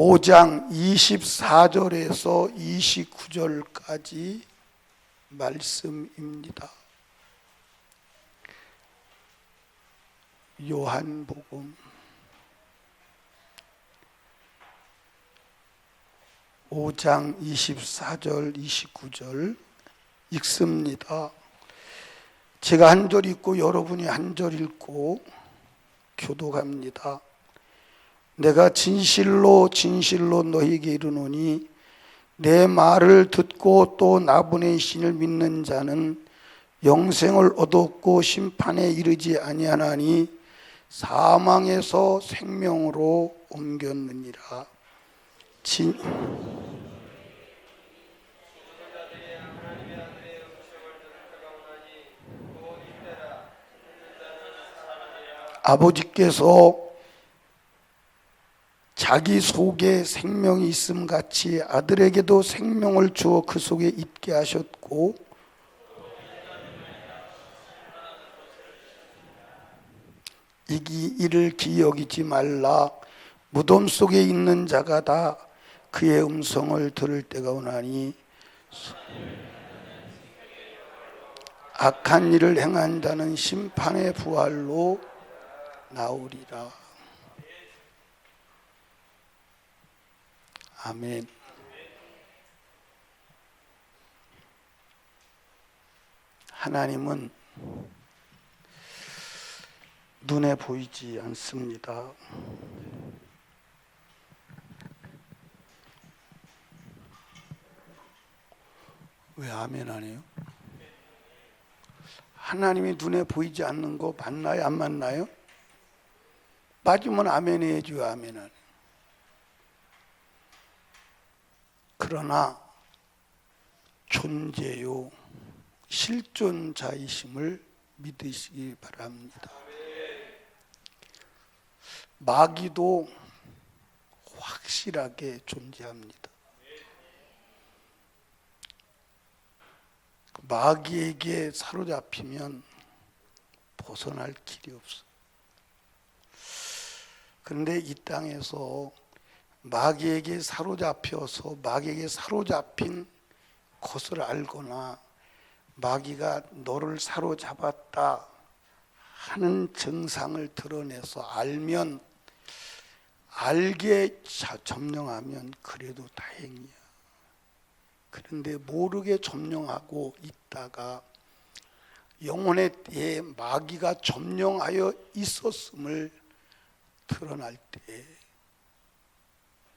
5장 24절에서 29절까지 말씀입니다. 요한복음 5장 24절 29절 읽습니다. 제가 한 절 읽고 여러분이 한 절 읽고 교독합니다. 내가 진실로 진실로 너희에게 이르노니 내 말을 듣고 또 나 보내신 믿는 자는 영생을 얻었고 심판에 이르지 아니하나니 사망에서 생명으로 옮겼느니라. 아버지께서 자기 속에 생명이 있음 같이 아들에게도 생명을 주어 그 속에 있게 하셨고 이를 기여기지 말라. 무덤 속에 있는 자가 다 그의 음성을 들을 때가 오나니 악한 일을 행한 자는 심판의 부활로 나오리라. 아멘. 하나님은 눈에 보이지 않습니다. 왜 아멘 안 해요? 하나님이 눈에 보이지 않는 거 맞나요? 안 맞나요? 맞으면 아멘 해야죠. 아멘 안 해요. 그러나 존재요 실존자이심을 믿으시기 바랍니다. 마귀도 확실하게 존재합니다. 마귀에게 사로잡히면 벗어날 길이 없어요. 그런데 이 땅에서 마귀에게 사로잡혀서 마귀에게 사로잡힌 것을 알거나 마귀가 너를 사로잡았다 하는 증상을 드러내서 알면 알게 점령하면 그래도 다행이야. 그런데 모르게 점령하고 있다가 영혼의 때에 마귀가 점령하여 있었음을 드러날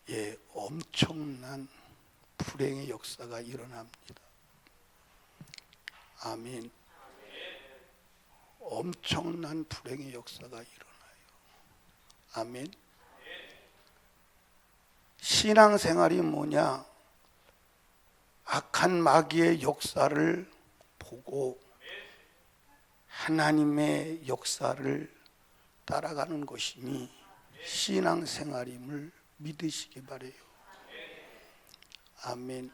때에 엄청난 불행의 역사가 일어납니다. 아멘. 엄청난 불행의 역사가 일어나요. 아멘. 신앙생활이 뭐냐? 악한 마귀의 역사를 보고 하나님의 역사를 따라가는 것이니 신앙생활임을 믿으시기 바라요. 아멘.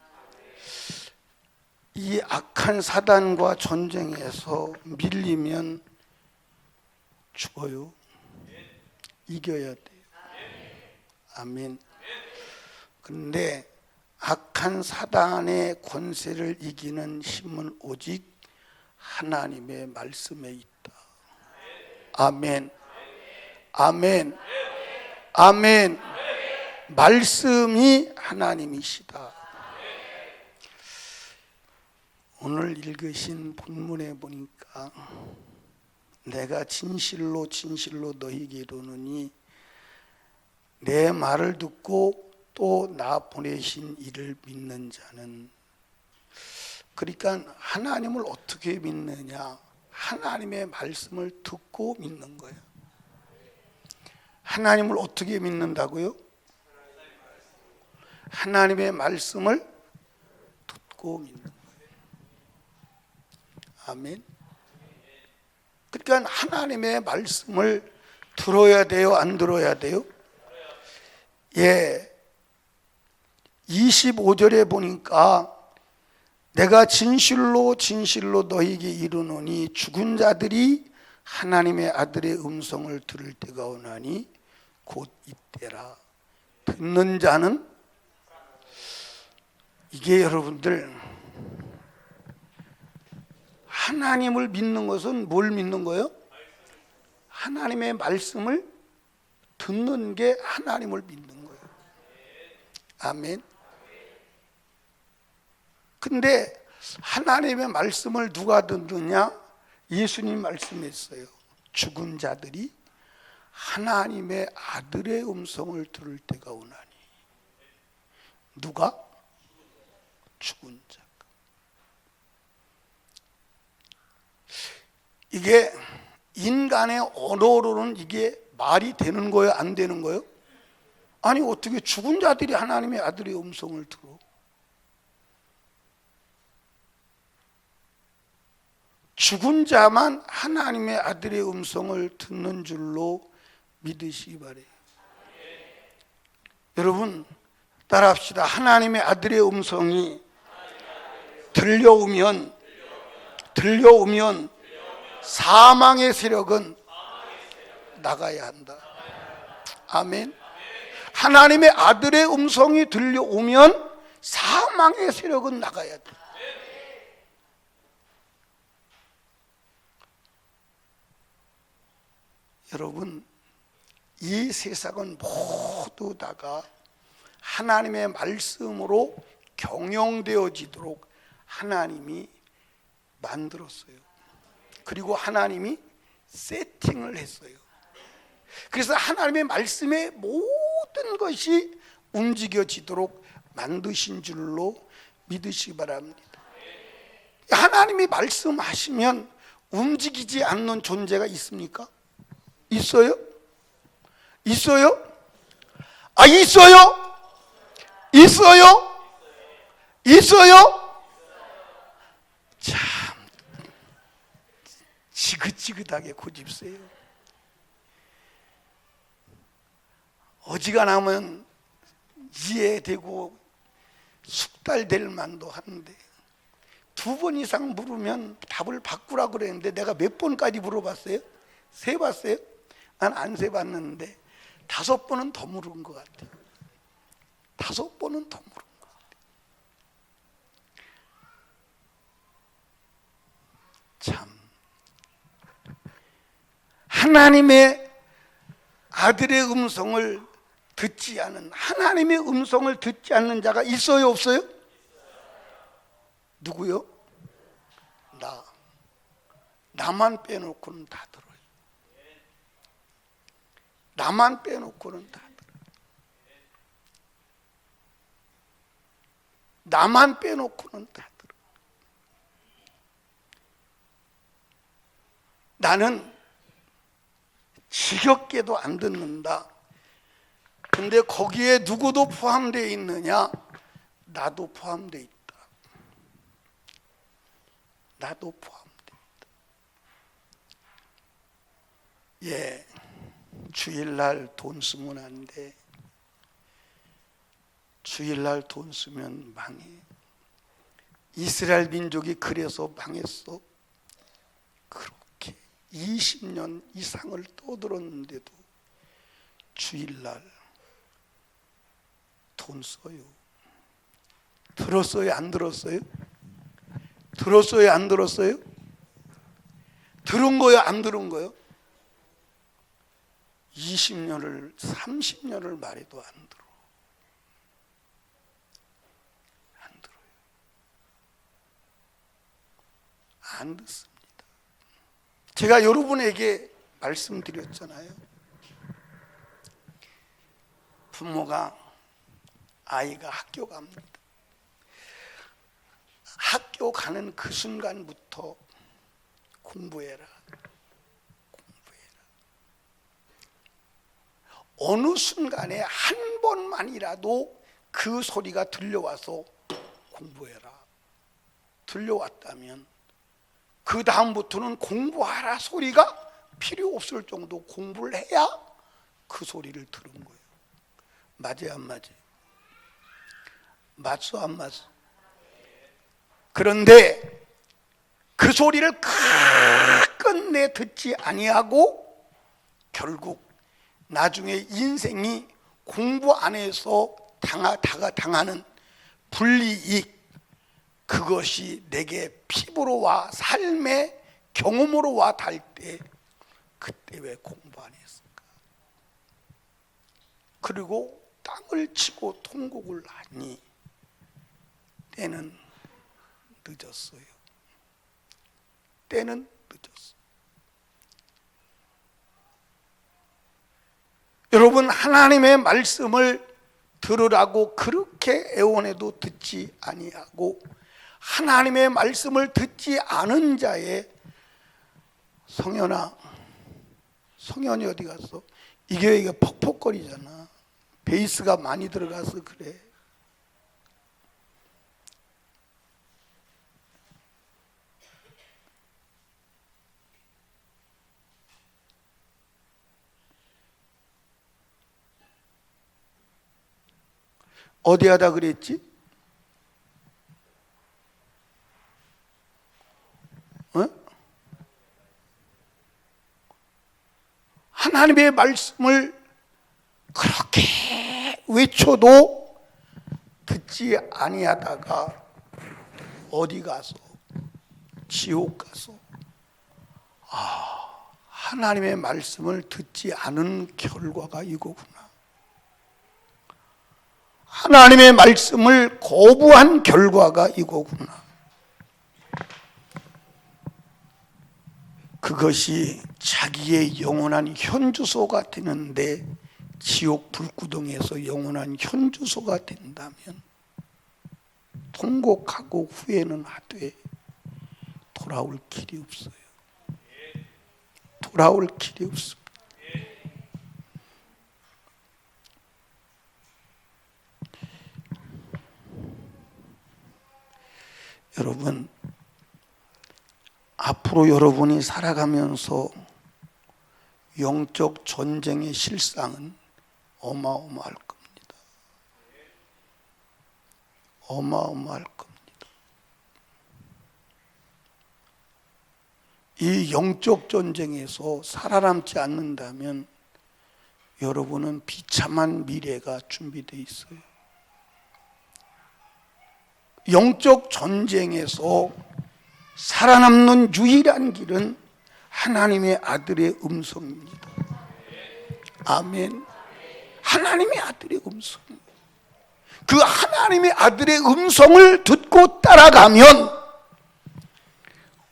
이 악한 사단과 전쟁에서 밀리면 죽어요. 이겨야 돼요. 아멘. 그런데 악한 사단의 권세를 이기는 힘은 오직 하나님의 말씀에 있다. 아멘. 아멘. 아멘. 말씀이 하나님이시다. 오늘 읽으신 본문에 보니까 내가 진실로 진실로 너희에게 이르노니 내 말을 듣고 또 나 보내신 이를 믿는 자는, 그러니까 하나님을 어떻게 믿느냐? 하나님의 말씀을 듣고 믿는 거예요. 하나님을 어떻게 믿는다고요? 하나님의 말씀을 듣고 믿는 거예요. 아멘. 그러니까 하나님의 말씀을 들어야 돼요? 안 들어야 돼요? 예. 25절에 보니까 내가 진실로 진실로 너희에게 이르노니 죽은 자들이 하나님의 아들의 음성을 들을 때가 오나니 곧 이때라. 듣는 자는, 이게 여러분들 하나님을 믿는 것은 뭘 믿는 거예요? 하나님의 말씀을 듣는 게 하나님을 믿는 거예요. 아멘. 근데 하나님의 말씀을 누가 듣느냐? 예수님 말씀했어요. 죽은 자들이 하나님의 아들의 음성을 들을 때가 오나니. 누가? 죽은 자가. 이게 인간의 언어로는 이게 말이 되는 거예요? 안 되는 거예요? 아니, 어떻게 죽은 자들이 하나님의 아들의 음성을 들어? 죽은 자만 하나님의 아들의 음성을 듣는 줄로 믿으시기 바래요. 여러분 따라합시다. 하나님의 아들의 음성이 들려오면 사망의 세력은 나가야 한다. 아멘. 하나님의 아들의 음성이 들려오면 사망의 세력은 나가야 돼. 여러분, 이 세상은 모두 다가 하나님의 말씀으로 경영되어지도록 하나님이 만들었어요. 그리고 하나님이 세팅을 했어요. 그래서 하나님의 말씀에 모든 것이 움직여지도록 만드신 줄로 믿으시기 바랍니다. 하나님이 말씀하시면 움직이지 않는 존재가 있습니까? 있어요? 있어요? 아, 있어요? 있어요? 있어요? 참 지긋지긋하게 고집세요. 어지간하면 이해되고 숙달될 만도 하는데 2번 이상 물으면 답을 바꾸라 그랬는데 내가 몇 번까지 물어봤어요? 세봤어요? 난 안 세봤는데 5번은 더 물은 것 같아요. 5번은 더 물은 것 같아요. 참 하나님의 아들의 음성을 듣지 않은, 하나님의 음성을 듣지 않는 자가 있어요, 없어요? 누구요? 나만 빼놓고는 다 들어요. 나만 빼놓고는 다 들어요. 나만 빼놓고는 다 들어요. 나는 지겹게도 안 듣는다. 근데 거기에 누구도 포함되어 있느냐? 나도 포함되어 있다. 나도 포함되어 있다. 예, 주일날 돈 쓰면 안 돼. 주일날 돈 쓰면 망해. 이스라엘 민족이 그래서 망했어. 그렇게 20년 이상을 떠들었는데도 주일날 돈 써요. 들었어요? 안 들었어요? 들었어요? 안 들었어요? 들은 거요? 안 들은 거요? 20년을 30년을 말해도 안 들어. 안 들어요. 안 듣습니다. 제가 여러분에게 말씀드렸잖아요. 부모가 아이가 학교 갑니다. 학교 가는 그 순간부터 공부해라. 어느 순간에 한 번만이라도 그 소리가 들려와서 공부해라. 들려왔다면 그 다음부터는 공부하라 소리가 필요 없을 정도 공부를 해야 그 소리를 들은 거예요. 맞아요, 안 맞아요? 맞소, 안 맞소? 그런데 그 소리를 끝내 듣지 아니하고 결국 나중에 인생이 공부 안에서 당하는 불이익, 그것이 내게 피부로 와 삶의 경험으로 와 닿을 때 그때 왜 공부 안 했을까? 그리고 땅을 치고 통곡을 하니 때는 늦었어요. 때는 늦었어요. 여러분, 하나님의 말씀을 들으라고 그렇게 애원해도 듣지 아니하고 하나님의 말씀을 듣지 않은 자의 성현아, 성현이 어디 갔어? 이 교회가 퍽퍽거리잖아. 베이스가 많이 들어가서 그래. 어디 하다 그랬지? 어? 하나님의 말씀을 그렇게 외쳐도 듣지 아니하다가 어디 가서, 지옥 가서, 하나님의 말씀을 듣지 않은 결과가 이거구나. 하나님의 말씀을 거부한 결과가 이거구나. 그것이 자기의 영원한 현주소가 되는데 지옥 불구덩이에서 영원한 현주소가 된다면 통곡하고 후회는 하되 돌아올 길이 없어요. 돌아올 길이 없습니다. 여러분, 앞으로 여러분이 살아가면서 영적 전쟁의 실상은 어마어마할 겁니다. 어마어마할 겁니다. 이 영적 전쟁에서 살아남지 않는다면 여러분은 비참한 미래가 준비되어 있어요. 영적 전쟁에서 살아남는 유일한 길은 하나님의 아들의 음성입니다. 아멘. 하나님의 아들의 음성. 그 하나님의 아들의 음성을 듣고 따라가면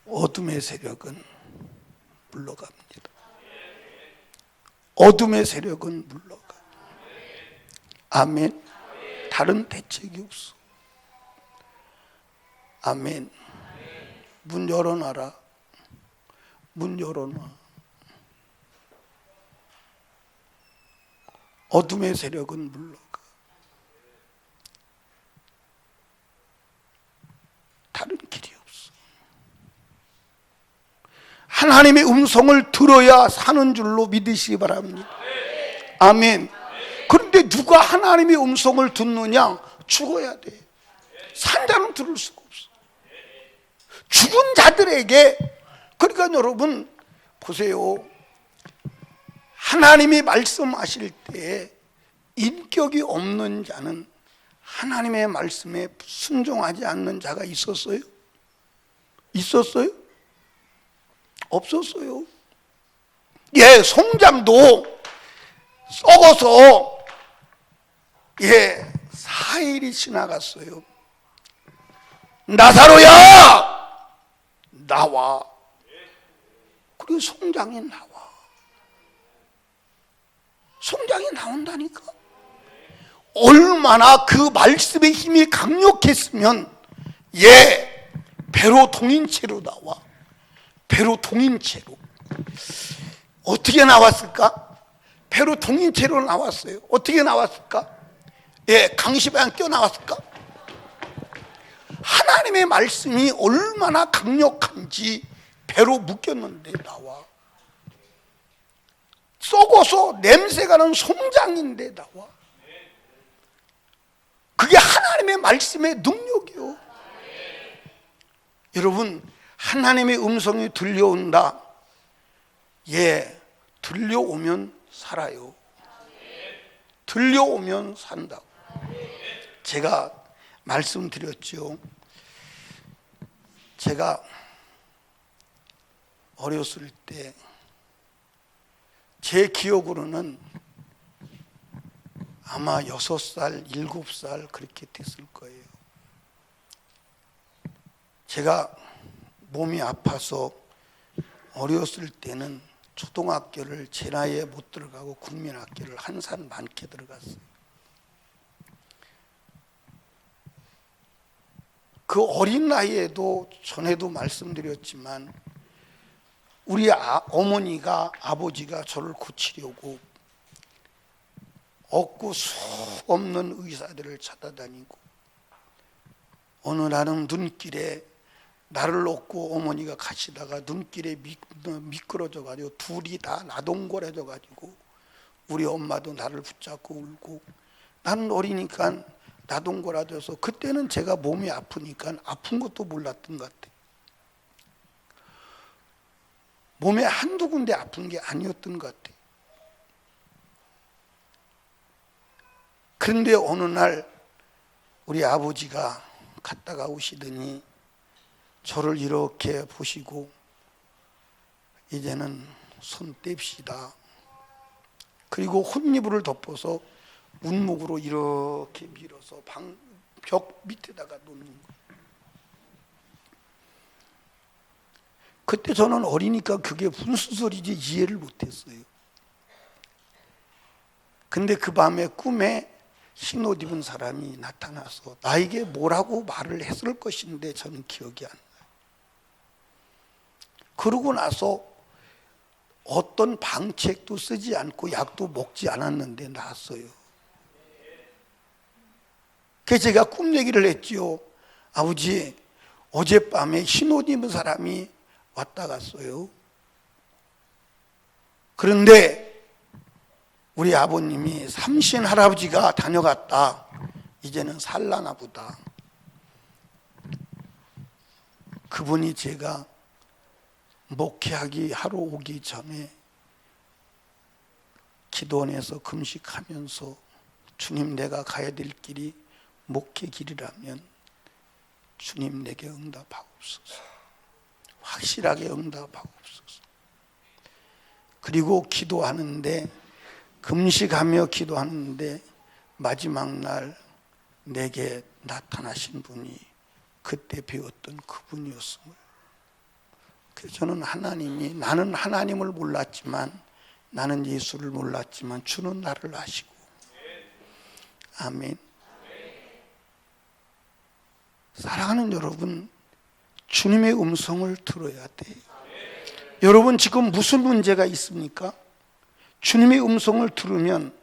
어둠의 세력은 물러갑니다. 어둠의 세력은 물러가. 아멘. 다른 대책이 없어. 아멘. 문 열어놔라. 문 열어놔. 어둠의 세력은 물러가. 다른 길이 없어. 하나님의 음성을 들어야 사는 줄로 믿으시기 바랍니다. 아멘. 그런데 누가 하나님의 음성을 듣느냐? 죽어야 돼. 산 자는 들을 수가 없어. 죽은 자들에게. 그러니까 여러분 보세요. 하나님이 말씀하실 때 인격이 없는 자는 하나님의 말씀에 순종하지 않는 자가 있었어요? 있었어요? 없었어요. 예, 송장도 썩어서 4일이 지나갔어요. 나사로야 나와. 그리고 송장이 나와. 송장이 나온다니까. 얼마나 그 말씀의 힘이 강력했으면 배로 동인체로 나와. 배로 동인체로. 어떻게 나왔을까? 배로 동인체로 나왔어요. 어떻게 나왔을까? 강시방 뛰어나왔을까? 하나님의 말씀이 얼마나 강력한지 배로 묶였는데 나와. 썩어서 냄새가 나는 송장인데 나와. 그게 하나님의 말씀의 능력이요. 여러분, 하나님의 음성이 들려온다. 들려오면 살아요. 들려오면 산다고. 제가 말씀드렸죠. 제가 어렸을 때 제 기억으로는 아마 6살, 7살 그렇게 됐을 거예요. 제가 몸이 아파서 어렸을 때는 초등학교를 제 나이에 못 들어가고 국민학교를 한산 많게 들어갔어요. 그 어린 나이에도 전에도 말씀드렸지만 우리 어머니가 아버지가 저를 고치려고 없고 수 없는 의사들을 찾아다니고 어느 날은 눈길에 나를 얻고 어머니가 가시다가 눈길에 미끄러져 가지고 둘이 다 나동거려져 가지고 우리 엄마도 나를 붙잡고 울고 나는 어리니까 나동거려져서 그때는 제가 몸이 아프니까 아픈 것도 몰랐던 것 같아요. 몸에 한두 군데 아픈 게 아니었던 것 같아요. 그런데 어느 날 우리 아버지가 갔다가 오시더니 저를 이렇게 보시고 이제는 손 뗍시다. 그리고 혼이불을 덮어서 운목으로 이렇게 밀어서 벽 밑에다가 놓는 거예요. 그때 저는 어리니까 그게 무슨 소리인지 이해를 못했어요. 근데 그 밤에 꿈에 흰 옷 입은 사람이 나타나서 나에게 뭐라고 말을 했을 것인데 저는 기억이 안 나요. 그러고 나서 어떤 방책도 쓰지 않고 약도 먹지 않았는데 나았어요. 그래서 제가 꿈 얘기를 했지요. 아버지, 어젯밤에 흰 옷 입은 사람이 왔다 갔어요. 그런데 우리 아버님이 삼신 할아버지가 다녀갔다. 이제는 살라나 보다. 그분이 제가 목회하기 하러 오기 전에 기도원에서 금식하면서 주님, 내가 가야 될 길이 목회 길이라면 주님 내게 응답하옵소서. 확실하게 응답하옵소서. 그리고 기도하는데 금식하며 기도하는데 마지막 날 내게 나타나신 분이 그때 배웠던 그분이었음을. 그래서 저는 하나님이, 나는 하나님을 몰랐지만, 나는 예수를 몰랐지만 주는 나를 아시고. 아멘. 사랑하는 여러분, 주님의 음성을 들어야 돼요. 여러분 지금 무슨 문제가 있습니까? 주님의 음성을 들으면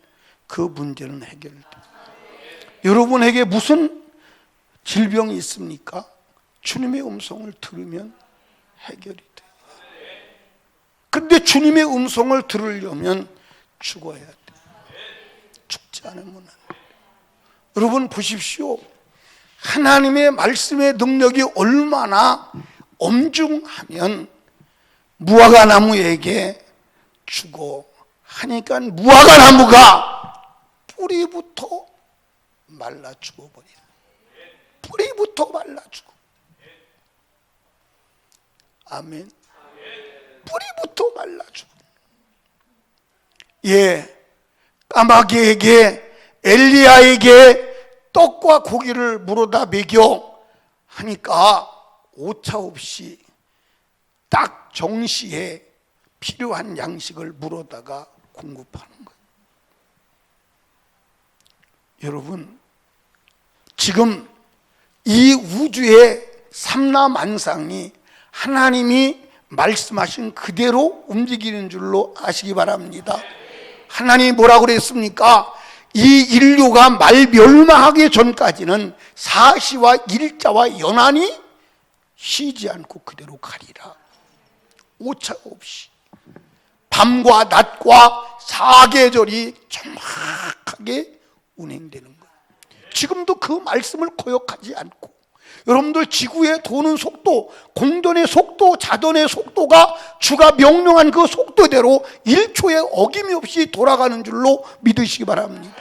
그 문제는 해결돼요. 여러분에게 무슨 질병이 있습니까? 주님의 음성을 들으면 해결이 돼요. 근데 주님의 음성을 들으려면 죽어야 돼요. 죽지 않으면 안 돼요. 여러분 보십시오. 하나님의 말씀의 능력이 얼마나 엄중하면 무화과 나무에게 죽어 하니까 무화과 나무가 뿌리부터 말라 죽어버리는, 뿌리부터 말라 죽어. 아멘. 뿌리부터 말라 죽어. 예, 까마귀에게, 엘리야에게 떡과 고기를 물어다 먹여 하니까 오차 없이 딱 정시에 필요한 양식을 물어다가 공급하는 거예요. 여러분, 지금 이 우주의 삼라만상이 하나님이 말씀하신 그대로 움직이는 줄로 아시기 바랍니다. 하나님이 뭐라고 그랬습니까? 이 인류가 말멸망하기 전까지는 사시와 일자와 연한이 쉬지 않고 그대로 가리라. 오차가 없이 밤과 낮과 사계절이 정확하게 운행되는 거예요. 지금도 그 말씀을 거역하지 않고 여러분들 지구에 도는 속도, 공전의 속도, 자전의 속도가 주가 명령한 그 속도대로 1초에 어김이 없이 돌아가는 줄로 믿으시기 바랍니다.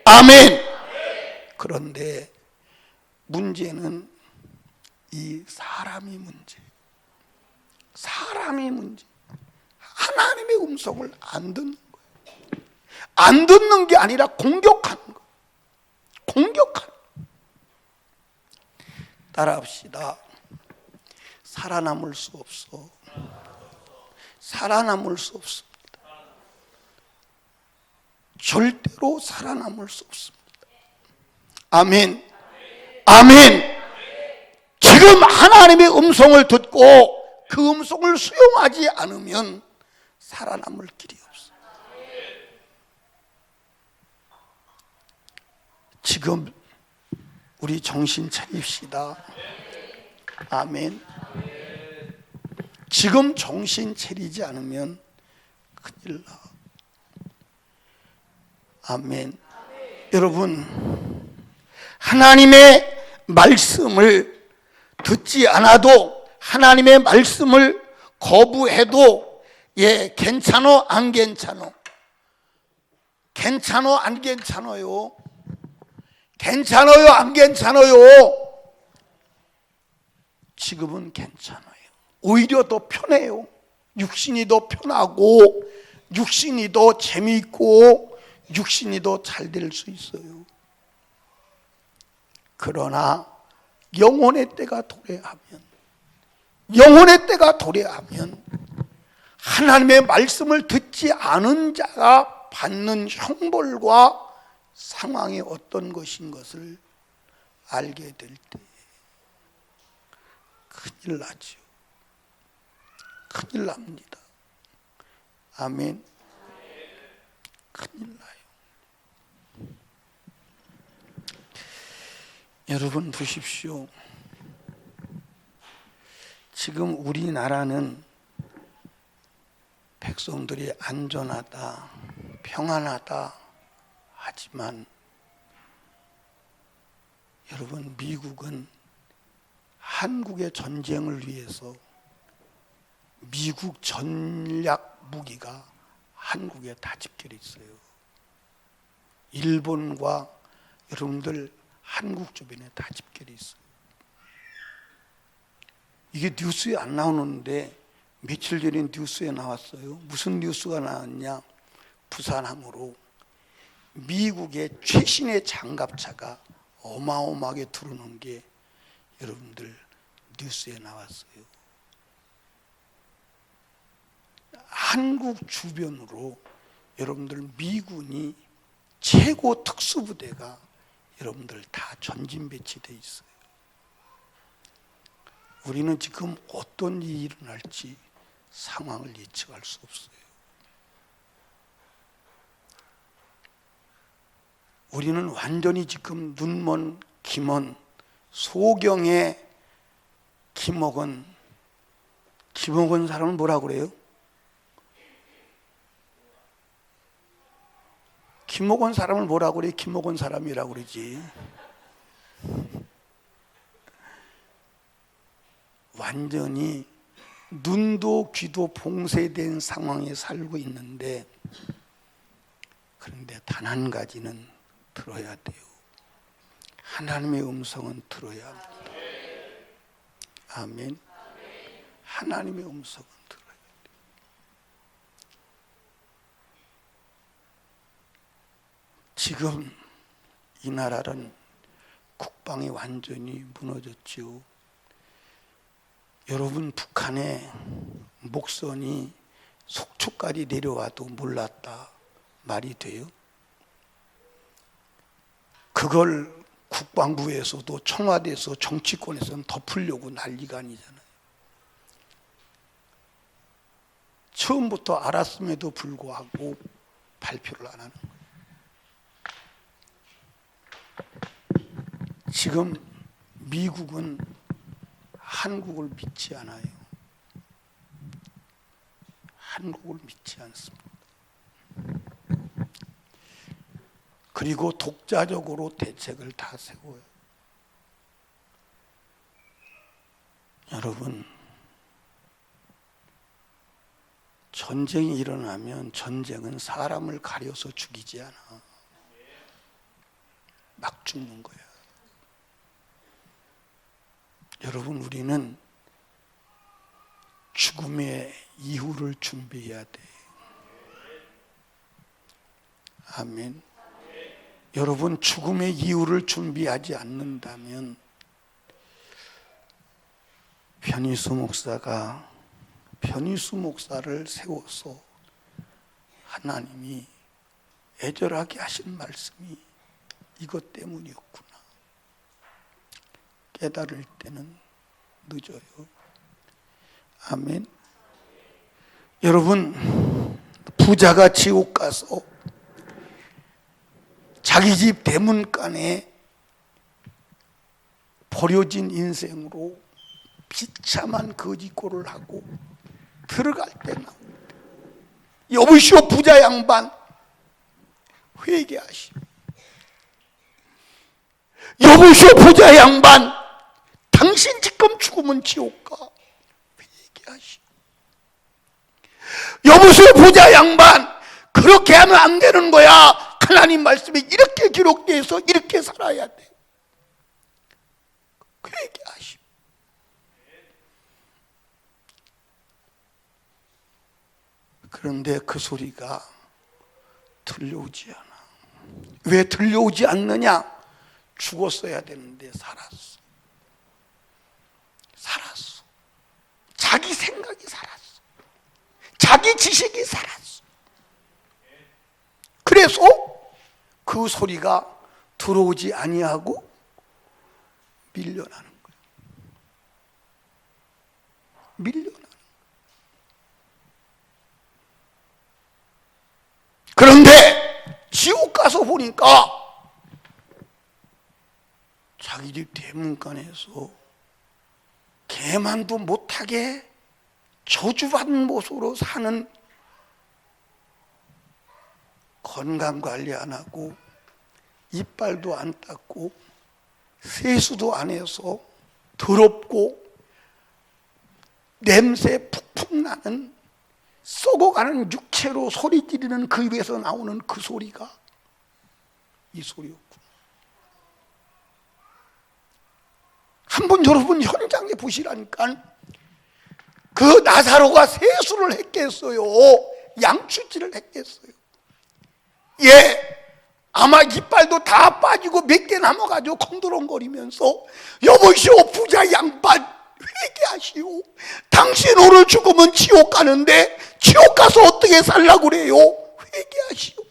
아멘. 그런데 문제는 이 사람이 문제. 사람이 문제. 하나님의 음성을 안 듣는 거예요. 안 듣는 게 아니라 공격하는 거예요. 공격하는 거예요. 따라합시다. 살아남을 수 없어. 살아남을 수 없습니다. 절대로 살아남을 수 없습니다. 아멘. 아멘. 지금 하나님의 음성을 듣고 그 음성을 수용하지 않으면 살아남을 길이 없어요. 지금 우리 정신 차립시다. 아멘. 지금 정신 차리지 않으면 큰일 나. 아멘. 여러분, 하나님의 말씀을 듣지 않아도, 하나님의 말씀을 거부해도, 괜찮어 안 괜찮어? 괜찮어 안 괜찮아요? 괜찮아요 안 괜찮아요? 지금은 괜찮아요. 오히려 더 편해요. 육신이 더 편하고, 육신이 더 재미있고, 육신이 더 잘 될 수 있어요. 그러나 영혼의 때가 도래하면, 영혼의 때가 도래하면 하나님의 말씀을 듣지 않은 자가 받는 형벌과 상황이 어떤 것인 것을 알게 될 때 큰일 나죠. 큰일 납니다. 아멘. 큰일 나요. 여러분 보십시오. 지금 우리나라는 백성들이 안전하다, 평안하다 하지만 여러분, 미국은 한국의 전쟁을 위해서 미국 전략 무기가 한국에 다 집결해 있어요. 일본과 여러분들 한국 주변에 다 집결해 있어요. 이게 뉴스에 안 나오는데 며칠 전에 뉴스에 나왔어요. 무슨 뉴스가 나왔냐? 부산항으로 미국의 최신의 장갑차가 어마어마하게 들어오는 게 여러분들 뉴스에 나왔어요. 한국 주변으로 여러분들 미군이 최고 특수부대가 여러분들 다 전진 배치되어 있어요. 우리는 지금 어떤 일이 일어날지 상황을 예측할 수 없어요. 우리는 완전히 지금 눈먼 김원, 소경의 김옥원 사람은 뭐라고 그래요? 김옥원 사람을 뭐라고 그래? 김옥원 사람이라고 그러지. 완전히 눈도 귀도 봉쇄된 상황에 살고 있는데, 그런데 단 한 가지는 들어야 돼요. 하나님의 음성은 들어야 합니다. 아멘. 하나님의 음성은 들어야 돼요. 지금 이 나라는 국방이 완전히 무너졌죠. 여러분, 북한의 목선이 속초까지 내려와도 몰랐다 말이 돼요? 그걸 국방부에서도 청와대에서 정치권에서는 덮으려고 난리가 아니잖아요. 처음부터 알았음에도 불구하고 발표를 안 하는 거예요. 지금 미국은 한국을 믿지 않아요. 한국을 믿지 않습니다. 그리고 독자적으로 대책을 다 세워요. 여러분, 전쟁이 일어나면 전쟁은 사람을 가려서 죽이지 않아. 죽는 거야. 여러분, 우리는 죽음의 이후를 준비해야 돼. 아멘. 여러분, 죽음의 이후를 준비하지 않는다면 변희수 목사를 세워서 하나님이 애절하게 하신 말씀이 이것 때문이었구나. 깨달을 때는 늦어요. 아멘. 여러분, 부자가 지옥 가서 자기 집 대문간에 버려진 인생으로 비참한 거짓골을 하고 들어갈 때 나올 때, 여보시오 부자 양반 회개하시오. 여보시오 부자 양반, 당신 지금 죽으면 지옥 가. 회개하시오. 여보시오 부자 양반, 그렇게 하면 안 되는 거야. 하나님 말씀이 이렇게 기록되어 있어. 이렇게 살아야 돼. 회개하시오. 그런데 그 소리가 들려오지 않아. 왜 들려오지 않느냐? 죽었어야 되는데 살았어. 자기 생각이 살았어. 자기 지식이 살았어. 그래서 그 소리가 들어오지 아니하고 밀려나는 거예요. 밀려나는 거예요. 그런데 지옥 가서 보니까 자기 집 대문간에서 개만도 못하게 저주받은 모습으로 사는, 건강관리 안 하고 이빨도 안 닦고 세수도 안 해서 더럽고 냄새 푹푹 나는 썩어가는 육체로 소리 지르는 그 입에서 나오는 그 소리가 이 소리였구나. 한번 여러분 현장에 보시라니까. 그 나사로가 세수를 했겠어요? 양치질을 했겠어요? 예, 아마 이빨도 다 빠지고 몇 개 남아가지고 콩두렁거리면서 여보시오 부자 양반 회개하시오. 당신 오늘 죽으면 지옥 가는데 지옥 가서 어떻게 살라고 그래요? 회개하시오.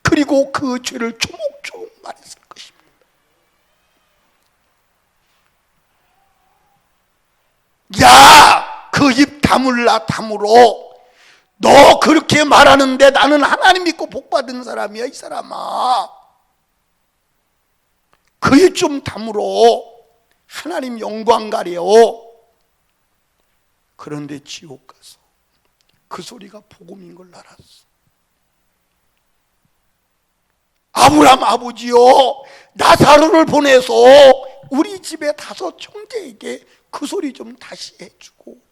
그리고 그 죄를 조목조목 말했을 것입니다. 야, 그 입 다물라 다물어. 너 그렇게 말하는데 나는 하나님 믿고 복받은 사람이야. 이 사람아, 그 입 좀 다물어. 하나님 영광 가려. 그런데 지옥 가서 그 소리가 복음인 걸 알았어. 아브라함 아버지요, 나사로를 보내서 우리 집에 5 형제에게 그 소리 좀 다시 해주고,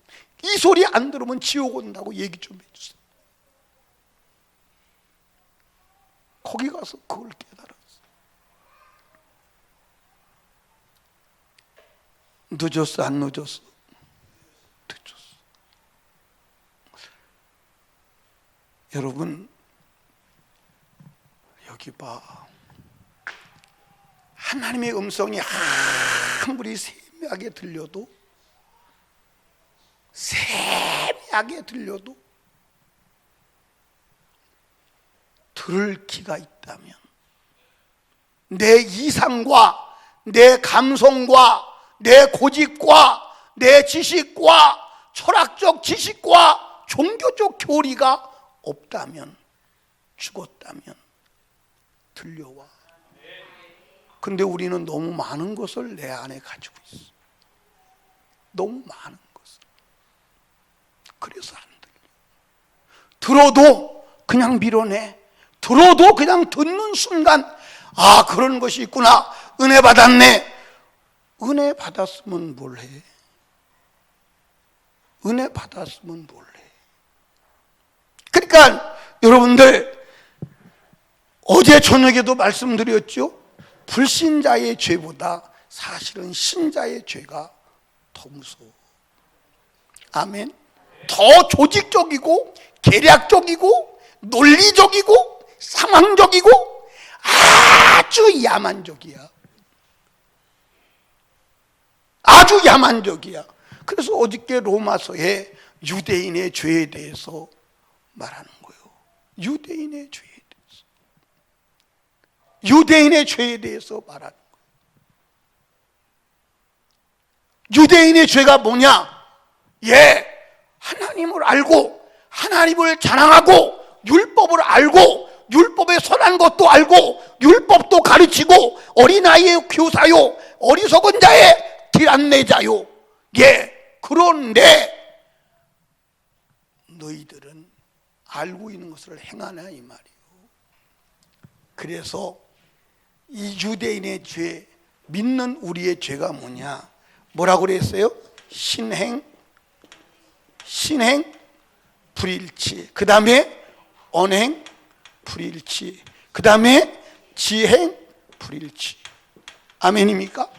이 소리 안 들으면 지옥 온다고 얘기 좀 해주세요. 거기 가서 그걸 깨달았어. 늦었어, 안 늦었어? 늦었어. 여러분, 여기 봐. 하나님의 음성이 아무리 세미하게 들려도 들을 기가 있다면, 내 이상과 내 감성과 내 고집과 내 지식과 철학적 지식과 종교적 교리가 없다면, 죽었다면 들려와. 근데 우리는 너무 많은 것을 내 안에 가지고 있어. 너무 많은 것을. 그래서 안 들려. 들어도 그냥 밀어내. 들어도 그냥 듣는 순간, 아, 그런 것이 있구나. 은혜 받았네. 은혜 받았으면 뭘 해? 은혜 받았으면 뭘 해? 그러니까 여러분들, 어제 저녁에도 말씀드렸죠? 불신자의 죄보다 사실은 신자의 죄가 더 무서워. 아멘. 더 조직적이고 계략적이고 논리적이고 상황적이고 아주 야만적이야. 아주 야만적이야. 그래서 어저께 로마서에 유대인의 죄에 대해서 말하는 거예요. 유대인의 죄에 대해서. 유대인의 죄에 대해서 말하는 거예요. 유대인의 죄가 뭐냐? 하나님을 알고 하나님을 자랑하고 율법을 알고 율법의 선한 것도 알고 율법도 가르치고 어린아이의 교사요 어리석은 자의 길 안내자요. 그런데 너희들은 알고 있는 것을 행하나 이 말이요. 그래서 이 유대인의 죄, 믿는 우리의 죄가 뭐냐? 뭐라고 그랬어요? 신행 불일치, 그 다음에 언행 불일치, 그 다음에 지행 불일치. 아멘입니까?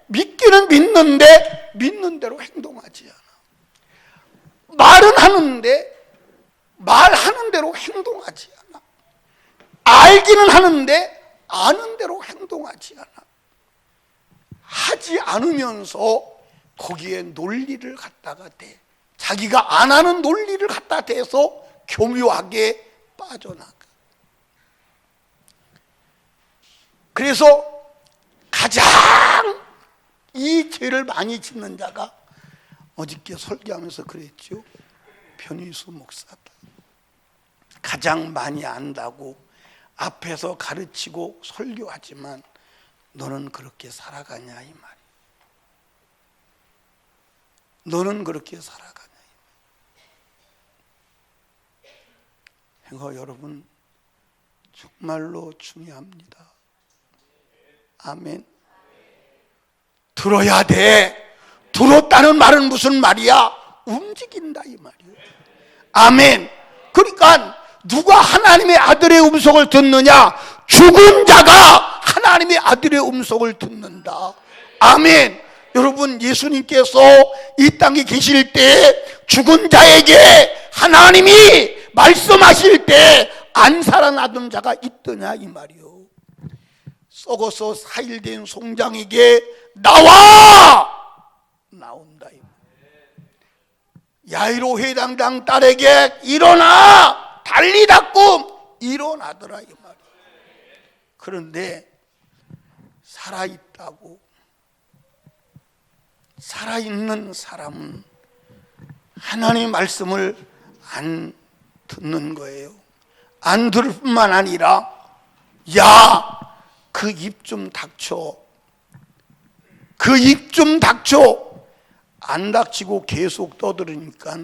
믿기는 믿는데 믿는 대로 행동하지 않아. 말은 하는데 말하는 대로 행동하지 않아. 알기는 하는데 아는 대로 행동하지 않아. 하지 않으면서 거기에 논리를 갖다가 대. 자기가 안 하는 논리를 갖다 대서 교묘하게 빠져나가. 그래서 가장 이 죄를 많이 짓는 자가 어저께 설교하면서 그랬죠. 변희수 목사다. 가장 많이 안다고 앞에서 가르치고 설교하지만 너는 그렇게 살아가냐 이 말이야. 너는 그렇게 살아가냐 이 말이야. 여러분 정말로 중요합니다. 아멘. 들어야 돼. 들었다는 말은 무슨 말이야? 움직인다 이 말이에요. 아멘. 그러니까 누가 하나님의 아들의 음성을 듣느냐? 죽은 자가 하나님의 아들의 음성을 듣는다. 아멘. 여러분 예수님께서 이 땅에 계실 때 죽은 자에게 하나님이 말씀하실 때 안 살아나던 자가 있더냐 이 말이요. 썩어서 4일 된 송장에게 나와! 나온다 이 말이요. 야이로 회당장 딸에게 일어나! 달리다꿈! 일어나더라 이 말이요. 그런데 살아있다고 살아있는 사람은 하나님의 말씀을 안 듣는 거예요. 안 들을 뿐만 아니라 그 입 좀 닥쳐. 그 입 좀 닥쳐. 안 닥치고 계속 떠들으니까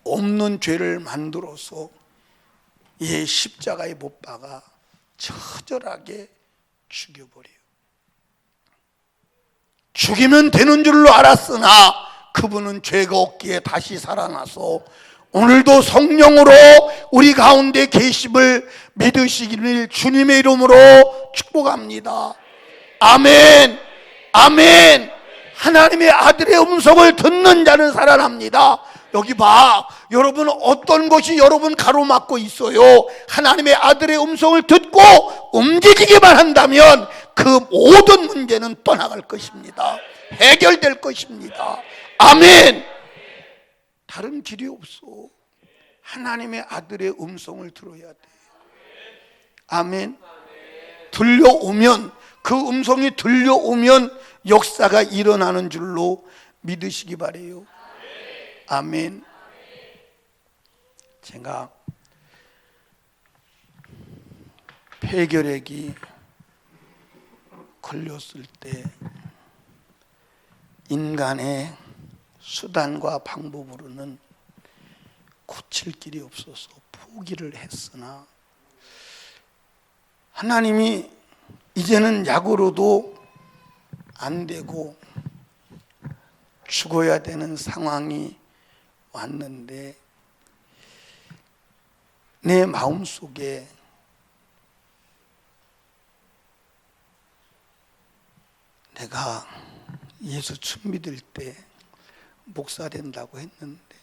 없는 죄를 만들어서 십자가에 못 박아 처절하게 죽여버려요. 죽이면 되는 줄로 알았으나 그분은 죄가 없기에 다시 살아나서 오늘도 성령으로 우리 가운데 계심을 믿으시기를 주님의 이름으로 축복합니다. 아멘. 아멘. 하나님의 아들의 음성을 듣는 자는 살아납니다. 여기 봐. 여러분 어떤 것이 여러분 가로막고 있어요. 하나님의 아들의 음성을 듣고 움직이기만 한다면 그 모든 문제는 떠나갈 것입니다. 해결될 것입니다. 아멘. 다른 길이 없어. 하나님의 아들의 음성을 들어야 돼. 아멘. 들려오면, 그 음성이 들려오면 역사가 일어나는 줄로 믿으시기 바래요. 아멘. 제가 폐결핵이 걸렸을 때 인간의 수단과 방법으로는 고칠 길이 없어서 포기를 했으나 하나님이 이제는 약으로도 안 되고 죽어야 되는 상황이 왔는데 내 마음속에 내가 예수 춤 믿을 때 목사 된다고 했는데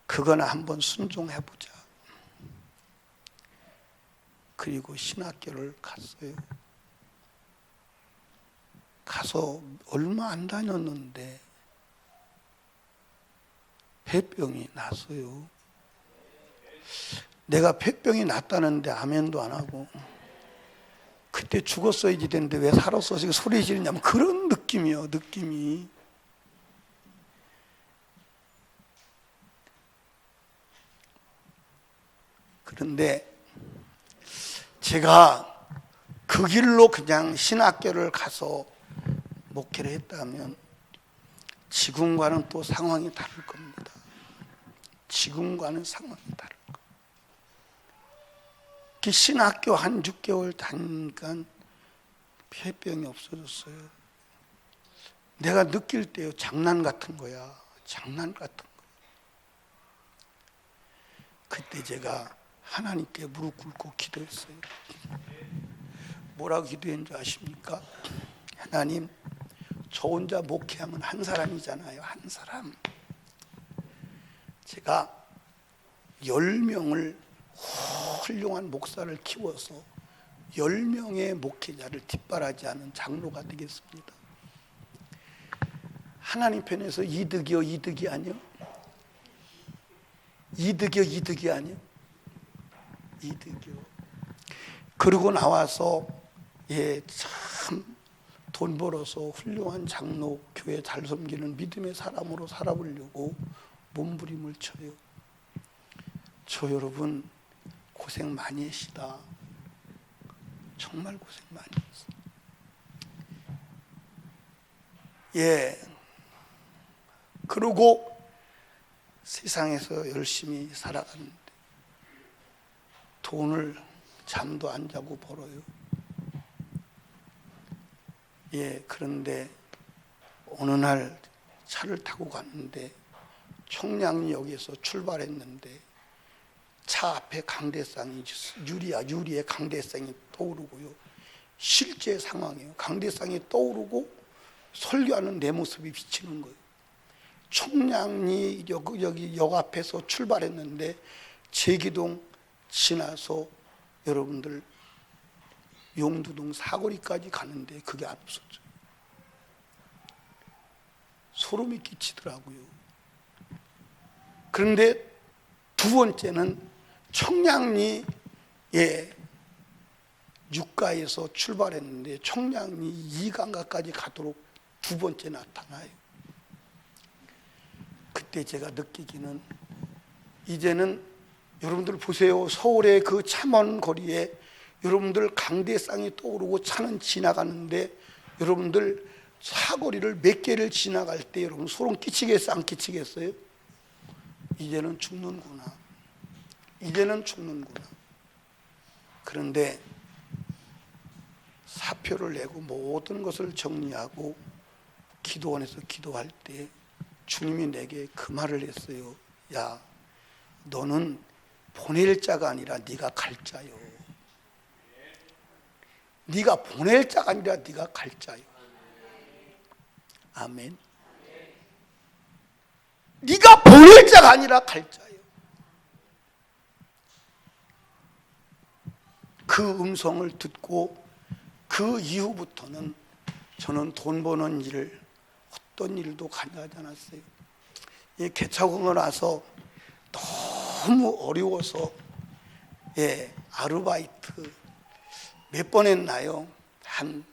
그거나 한번 순종해보자. 그리고 신학교를 갔어요. 가서 얼마 안 다녔는데 폐병이 났어요. 내가 폐병이 났다는데 아멘도 안 하고 그때 죽었어야지 되는데 왜 살았어 지금 소리 지르냐면 그런 느낌이요. 느낌이. 그런데 제가 그 길로 그냥 신학교를 가서 목회를 했다면 지금과는 또 상황이 다를 겁니다. 지금과는 상황이 다를 겁니다. 신학교 한 6개월 다니니까 폐병이 없어졌어요. 내가 느낄 때요, 장난 같은 거야. 장난 같은 거. 그때 제가 하나님께 무릎 꿇고 기도했어요. 뭐라고 기도한 줄 아십니까? 하나님, 저 혼자 목회하면 한 사람이잖아요. 한 사람. 제가 10명을 훌륭한 목사를 키워서 10명의 목회자를 뒷바라지하는 장로가 되겠습니다. 하나님 편에서 이득이요, 이득이 아니요? 이득이요, 이득이 아니요? 이득이요. 그러고 나와서 참 돈 벌어서 훌륭한 장로, 교회 잘 섬기는 믿음의 사람으로 살아보려고 몸부림을 쳐요. 저 여러분 고생 많이 했시다. 정말 고생 많이 했어요. 그러고 세상에서 열심히 살아가는데 돈을 잠도 안 자고 벌어요. 그런데 어느 날 차를 타고 갔는데 청량리역에서 출발했는데 차 앞에 강대상이 유리에 강대상이 떠오르고요. 실제 상황이에요. 강대상이 떠오르고 설교하는 내 모습이 비치는 거예요. 청량리 여기 역 앞에서 출발했는데 제기동 지나서 여러분들 용두동 사거리까지 가는데 그게 앞섰죠. 소름이 끼치더라고요. 그런데 두 번째는 청량리 육가에서 출발했는데 청량리 이강가까지 가도록 두 번째 나타나요. 그때 제가 느끼기는 이제는 여러분들 보세요. 서울의 그 참원 거리에 여러분들 강대상이 떠오르고 차는 지나가는데 여러분들 사거리를 몇 개를 지나갈 때 여러분 소름 끼치겠어요? 안 끼치겠어요? 이제는 죽는구나. 이제는 죽는구나. 그런데 사표를 내고 모든 것을 정리하고 기도원에서 기도할 때 주님이 내게 그 말을 했어요. 야, 너는 보낼 자가 아니라 네가 갈 자요. 네가 보낼 자가 아니라 네가 갈 자요. 아멘. 네가 보낼 자가 아니라 갈 자요. 그 음성을 듣고 그 이후부터는 저는 돈 버는 일을 어떤 일도 관여하지 않았어요. 개척하고 나서 너무 어려워서 아르바이트 몇 번 했나요? 한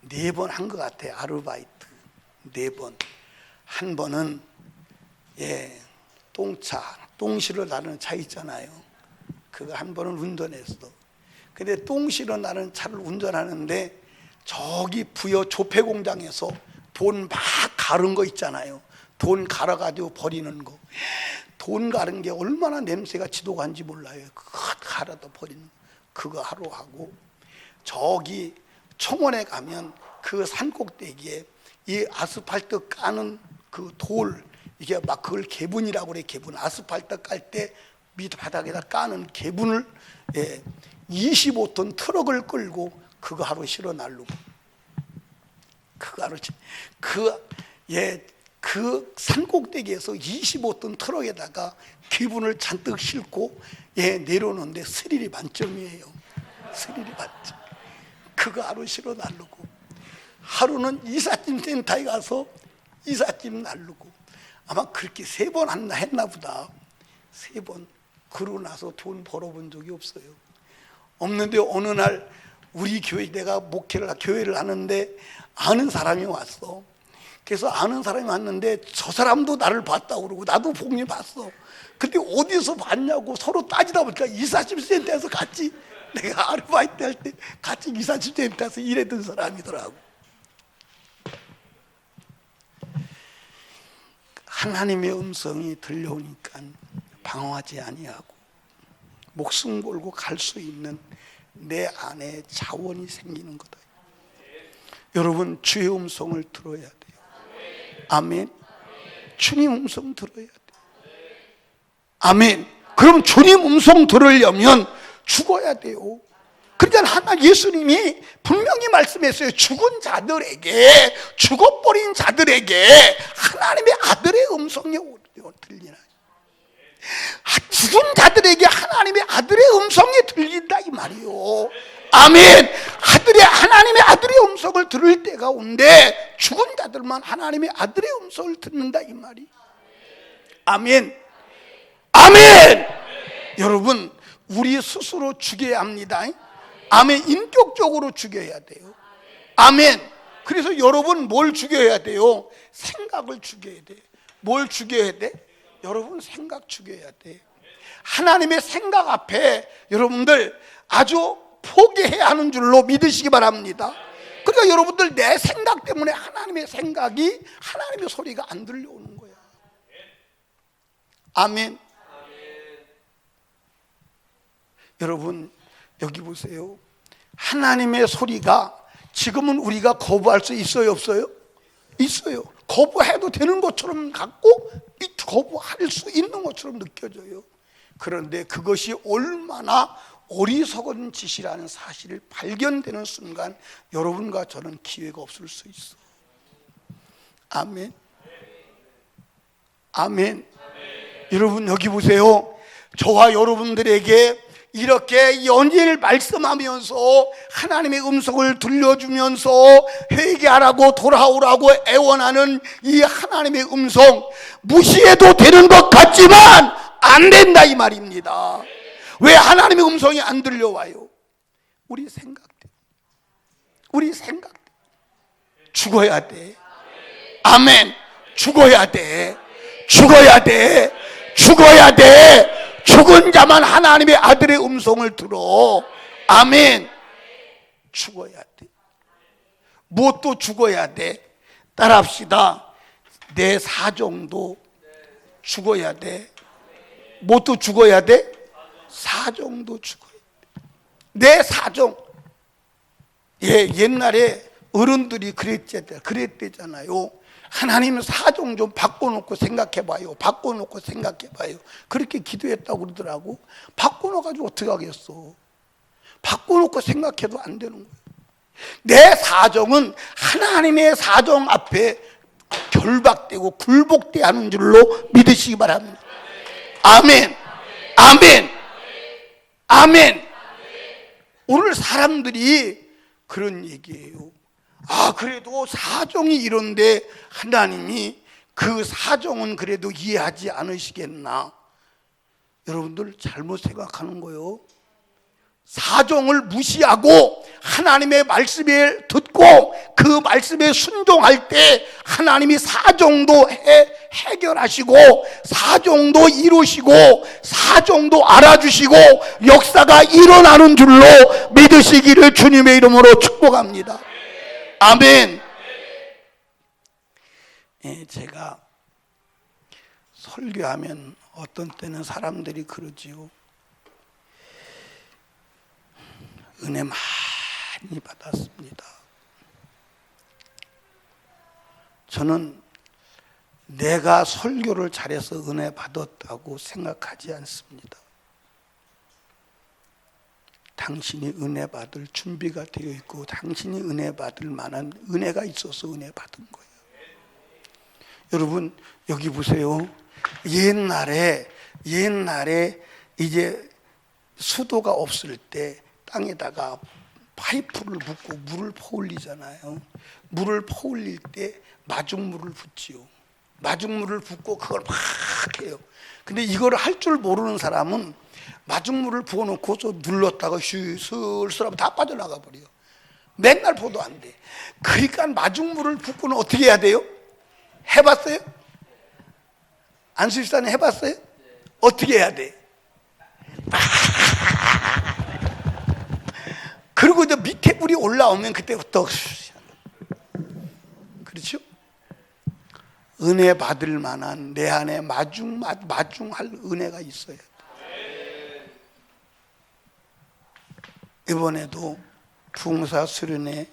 4번 한 것 같아요. 아르바이트 4번. 한 번은 똥 실어 나르는 차 있잖아요. 그거 한 번은 운전했어. 근데 똥 실어 나르는 차를 운전하는데 저기 부여 조폐 공장에서 돈 막 가른 거 있잖아요. 돈 갈아가지고 버리는 거. 돈 가른 게 얼마나 냄새가 지독한지 몰라요. 그거 갈아다 버리는 거. 그거 하러 하고, 저기 청원에 가면 그 산꼭대기에 이 아스팔트 까는 그 돌, 이게 막 그걸 개분이라고 그래. 개분. 아스팔트 깔 때 밑 바닥에다 까는 개분을 25톤 트럭을 끌고 그거 하러 실어 날르고, 그거 알았지? 그 산꼭대기에서 25톤 트럭에다가 기분을 잔뜩 싣고 내려오는데 스릴이 만점이에요. 스릴이 만점. 그거 하루 실어 나르고, 하루는 이삿짐 센터에 가서 이삿짐 나르고, 아마 그렇게 3번 했나 보다. 3번. 그러고 나서 돈 벌어본 적이 없어요. 없는데 어느 날 우리 교회, 내가 교회를 하는데 아는 사람이 왔어. 그래서 아는 사람이 왔는데 저 사람도 나를 봤다고 그러고 나도 봉이 봤어. 근데 어디서 봤냐고 서로 따지다 보니까 이삿짐 센터에서 같이, 내가 아르바이트 할 때 같이 이삿짐 센터에서 일했던 사람이더라고. 하나님의 음성이 들려오니까 방황하지 아니하고 목숨 걸고 갈 수 있는 내 안에 자원이 생기는 거다. 여러분, 주의 음성을 들어야 돼요. 아멘. 주님 음성 들어야 돼요. 아멘. 그럼 주님 음성 들으려면 죽어야 돼요. 그러니까 예수님이 분명히 말씀했어요. 죽은 자들에게, 죽어버린 자들에게 하나님의 아들의 음성이 들리나. 죽은 자들에게 하나님의 아들의 음성이 들린다 이 말이요. 아멘. 하나님의 아들의 음성을 들을 때가 온데 죽은 자들만 하나님의 아들의 음성을 듣는다 이 말이. 아멘. 아멘. 여러분, 우리 스스로 죽여야 합니다. 아멘. 인격적으로 죽여야 돼요. 아멘. 그래서 여러분 뭘 죽여야 돼요? 생각을 죽여야 돼. 뭘 죽여야 돼? 여러분 생각 죽여야 돼. 하나님의 생각 앞에 여러분들 아주 포기해야 하는 줄로 믿으시기 바랍니다. 그러니까 여러분들 내 생각 때문에 하나님의 생각이, 하나님의 소리가 안 들려오는 거야. 아멘. 여러분 여기 보세요. 하나님의 소리가 지금은 우리가 거부할 수 있어요, 없어요? 있어요. 거부해도 되는 것처럼 갖고 거부할 수 있는 것처럼 느껴져요. 그런데 그것이 얼마나 어리석은 짓이라는 사실을 발견되는 순간 여러분과 저는 기회가 없을 수 있어. 아멘. 아멘. 여러분 여기 보세요. 저와 여러분들에게 이렇게 연일 말씀하면서 하나님의 음성을 들려주면서 회개하라고 돌아오라고 애원하는 이 하나님의 음성, 무시해도 되는 것 같지만 안 된다 이 말입니다. 왜 하나님의 음성이 안 들려와요? 우리 생각 때문에. 우리 생각 때문에. 죽어야 돼. 아멘. 죽어야 돼. 죽어야 돼. 죽어야 돼. 죽은 자만 하나님의 아들의 음성을 들어. 아멘. 죽어야 돼. 무엇도 죽어야 돼. 따라합시다. 내 사정도 죽어야 돼. 무엇도 죽어야 돼? 사정도 죽어야 돼. 내 사정. 옛날에 어른들이 그랬대잖아요. 하나님 사정 좀 바꿔놓고 생각해봐요. 바꿔놓고 생각해봐요. 그렇게 기도했다고 그러더라고. 바꿔놓아가지고 어떻게 하겠어. 바꿔놓고 생각해도 안 되는 거예요. 내 사정은 하나님의 사정 앞에 결박되고 굴복돼야 하는 줄로 믿으시기 바랍니다. 아멘. 아멘. 아멘. 오늘 사람들이 그런 얘기예요. 그래도 사정이 이런데 하나님이 그 사정은 그래도 이해하지 않으시겠나? 여러분들 잘못 생각하는 거예요. 사정을 무시하고 하나님의 말씀을 듣고 그 말씀에 순종할 때 하나님이 사정도 해결하시고 사정도 이루시고 사정도 알아주시고 역사가 일어나는 줄로 믿으시기를 주님의 이름으로 축복합니다. 아멘. 제가 설교하면 어떤 때는 사람들이 그러지요. 은혜 많이 받았습니다. 저는 내가 설교를 잘해서 은혜 받았다고 생각하지 않습니다. 당신이 은혜 받을 준비가 되어 있고 당신이 은혜 받을 만한 은혜가 있어서 은혜 받은 거예요. 여러분 여기 보세요. 옛날에 이제 수도가 없을 때 땅에다가 파이프를 붓고 물을 퍼올리잖아요. 물을 퍼올릴 때 마중물을 붓지요. 마중물을 붓고 그걸 막 해요. 근데 이걸 할 줄 모르는 사람은 마중물을 부어놓고서 눌렀다가 슬슬하면 다 빠져나가 버려요. 맨날 보도 안 돼. 그러니까 마중물을 붓고는 어떻게 해야 돼요? 해봤어요? 안수집사님 해봤어요? 어떻게 해야 돼? 그리고 이제 밑에 물이 올라오면 그때부터 그렇죠? 은혜 받을 만한 내 안에 마중할 은혜가 있어야 돼. 이번에도 부흥사 수련회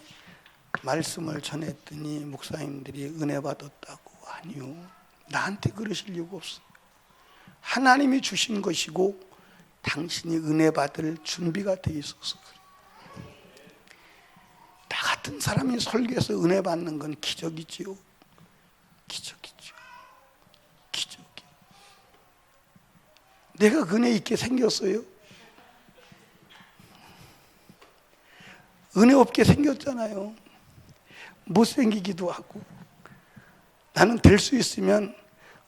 말씀을 전했더니 목사님들이 은혜 받았다고. 아니요, 나한테 그러실 이유가 없어요. 하나님이 주신 것이고 당신이 은혜 받을 준비가 돼 있어서 그래요. 나 같은 사람이 설교해서 은혜 받는 건 기적이지요. 기적이죠. 기적이. 내가 은혜 있게 생겼어요? 은혜 없게 생겼잖아요. 못생기기도 하고. 나는 될 수 있으면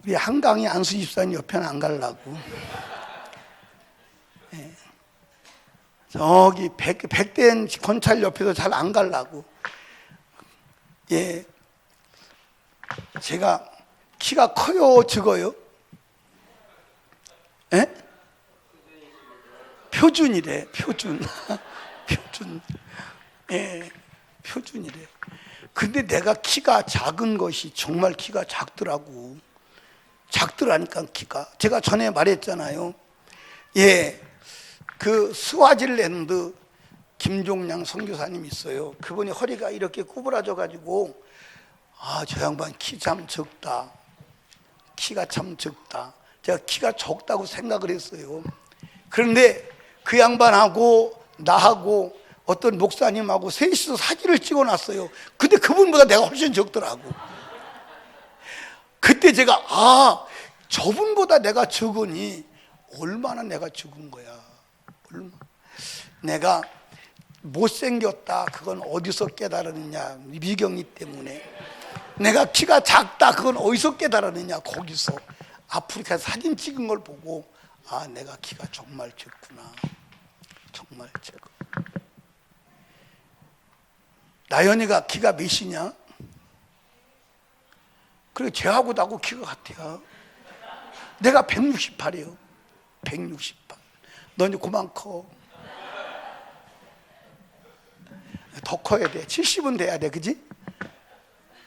우리 한강이 안수집사님 옆에는 안 가려고. 네. 저기 백대현 권찰 옆에도 잘 안 가려고. 예. 제가 키가 커요, 적어요? 예? 표준이래, 표준. 표준. 예, 표준이래. 근데 내가 키가 작은 것이 정말 키가 작더라고. 작더라니까 키가. 제가 전에 말했잖아요. 예, 그 스와질랜드 김종량 선교사님 있어요. 그분이 허리가 이렇게 구부라져 가지고 저 양반 키 참 적다. 키가 참 적다. 제가 키가 적다고 생각을 했어요. 그런데 그 양반하고 나하고 어떤 목사님하고 셋이서 사진을 찍어놨어요. 근데 그분보다 내가 훨씬 적더라고. 그때 제가 저분보다 내가 적으니 얼마나 내가 적은 거야. 내가 못생겼다 그건 어디서 깨달았느냐. 미경이 때문에. 내가 키가 작다 그건 어디서 깨달았느냐. 거기서 아프리카 사진 찍은 걸 보고 내가 키가 정말 적구나. 정말 적어. 나연이가 키가 몇이냐? 그래, 쟤하고 나하고 키가 같아요. 내가 168이에요. 168. 너 이제 그만 커. 더 커야 돼. 70은 돼야 돼, 그지?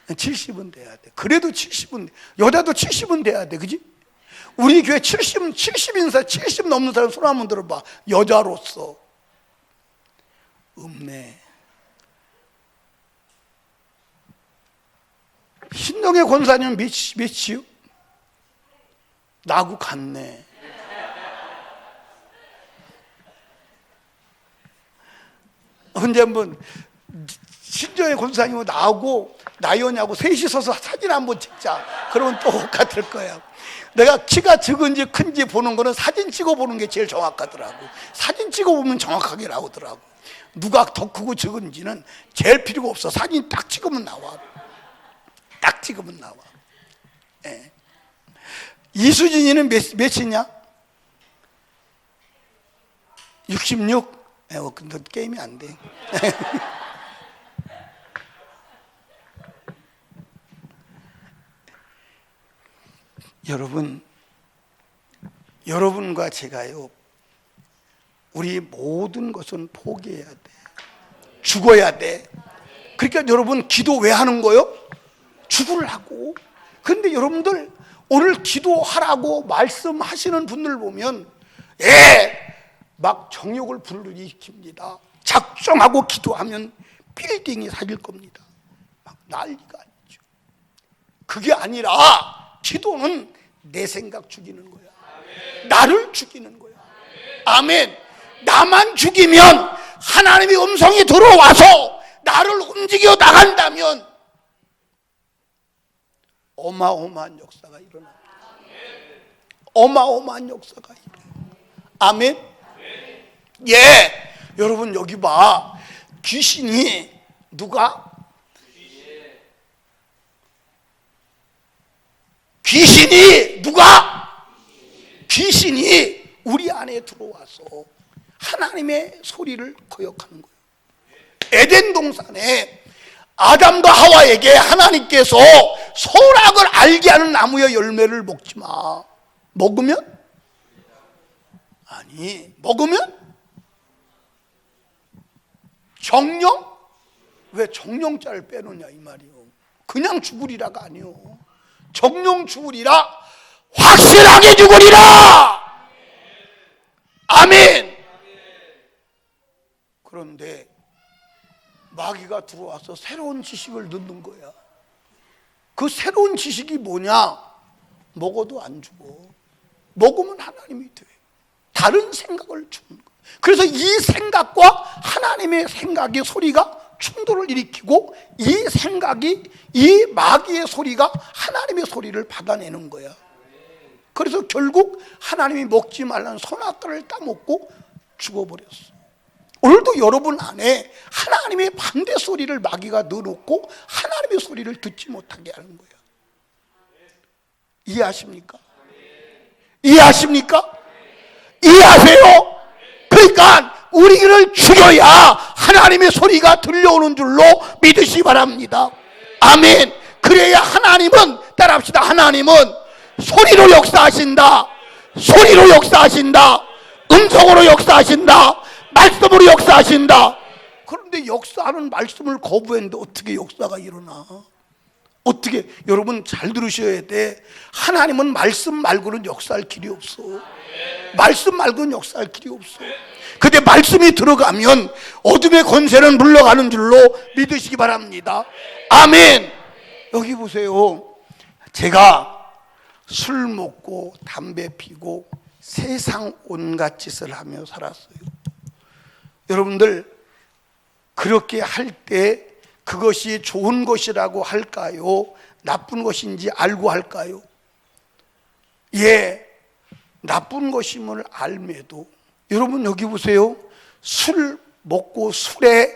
70은 돼야 돼. 그래도 70은, 여자도 70은 돼야 돼, 그지? 우리 교회 70인사, 70 넘는 사람 손 한번 들어봐. 여자로서. 없네. 신동의 권사님은 몇이요? 나하고 같네. 언제 한번 신동의 권사님은 나하고 나연이하고 셋이 서서 사진 한번 찍자. 그러면 똑같을 거야. 내가 키가 적은지 큰지 보는 거는 사진 찍어보는 게 제일 정확하더라고. 사진 찍어보면 정확하게 나오더라고. 누가 더 크고 적은지는 제일 필요가 없어. 사진 딱 찍으면 나와. 딱 찍으면 나와. 예. 이수진이는 몇이냐? 66? 근데 게임이 안 돼. 여러분과 제가요, 우리 모든 것은 포기해야 돼. 죽어야 돼. 그러니까 여러분 기도 왜 하는 거요? 죽으려고. 그런데 여러분들 오늘 기도하라고 말씀하시는 분들 보면 막 정욕을 불러일으킵니다. 작정하고 기도하면 빌딩이 사길 겁니다. 막 난리가 아니죠. 그게 아니라 기도는 내 생각 죽이는 거야. 나를 죽이는 거야. 아멘. 나만 죽이면 하나님의 음성이 들어와서 나를 움직여 나간다면 어마어마한 역사가 일어납니다. 어마어마한 역사가 일어납니다. 아멘. 예, 여러분 여기 봐. 귀신이 누가? 귀신이 누가? 귀신이 우리 안에 들어와서 하나님의 소리를 거역하는 거예요. 에덴 동산에 아담과 하와에게 하나님께서 선악을 알게 하는 나무의 열매를 먹지 마. 먹으면? 아니, 먹으면? 정령? 왜 정령자를 빼놓냐 이 말이요. 그냥 죽으리라가 아니요. 정령 죽으리라, 확실하게 죽으리라. 아멘. 그런데 마귀가 들어와서 새로운 지식을 넣는 거야. 그 새로운 지식이 뭐냐? 먹어도 안 죽어. 먹으면 하나님이 돼. 다른 생각을 주는 거야. 그래서 이 생각과 하나님의 생각의 소리가 충돌을 일으키고, 이 생각이, 이 마귀의 소리가 하나님의 소리를 받아내는 거야. 그래서 결국 하나님이 먹지 말라는 선악과를 따먹고 죽어버렸어. 오늘도 여러분 안에 하나님의 반대 소리를 마귀가 넣어놓고 하나님의 소리를 듣지 못하게 하는 거야. 이해하십니까? 이해하십니까? 이해하세요? 그러니까 우리를 죽여야 하나님의 소리가 들려오는 줄로 믿으시기 바랍니다. 아멘. 그래야 하나님은, 따라합시다. 하나님은 소리로 역사하신다. 소리로 역사하신다. 음성으로 역사하신다. 말씀으로 역사하신다. 그런데 역사하는 말씀을 거부했는데 어떻게 역사가 일어나? 어떻게? 여러분 잘 들으셔야 돼. 하나님은 말씀 말고는 역사할 길이 없어. 말씀 말고는 역사할 길이 없어. 근데 말씀이 들어가면 어둠의 권세는 물러가는 줄로 믿으시기 바랍니다. 아멘. 여기 보세요. 제가 술 먹고 담배 피고 세상 온갖 짓을 하며 살았어요. 여러분들 그렇게 할 때 그것이 좋은 것이라고 할까요? 나쁜 것인지 알고 할까요? 예, 나쁜 것임을 알매도 여러분 여기 보세요. 술 먹고 술에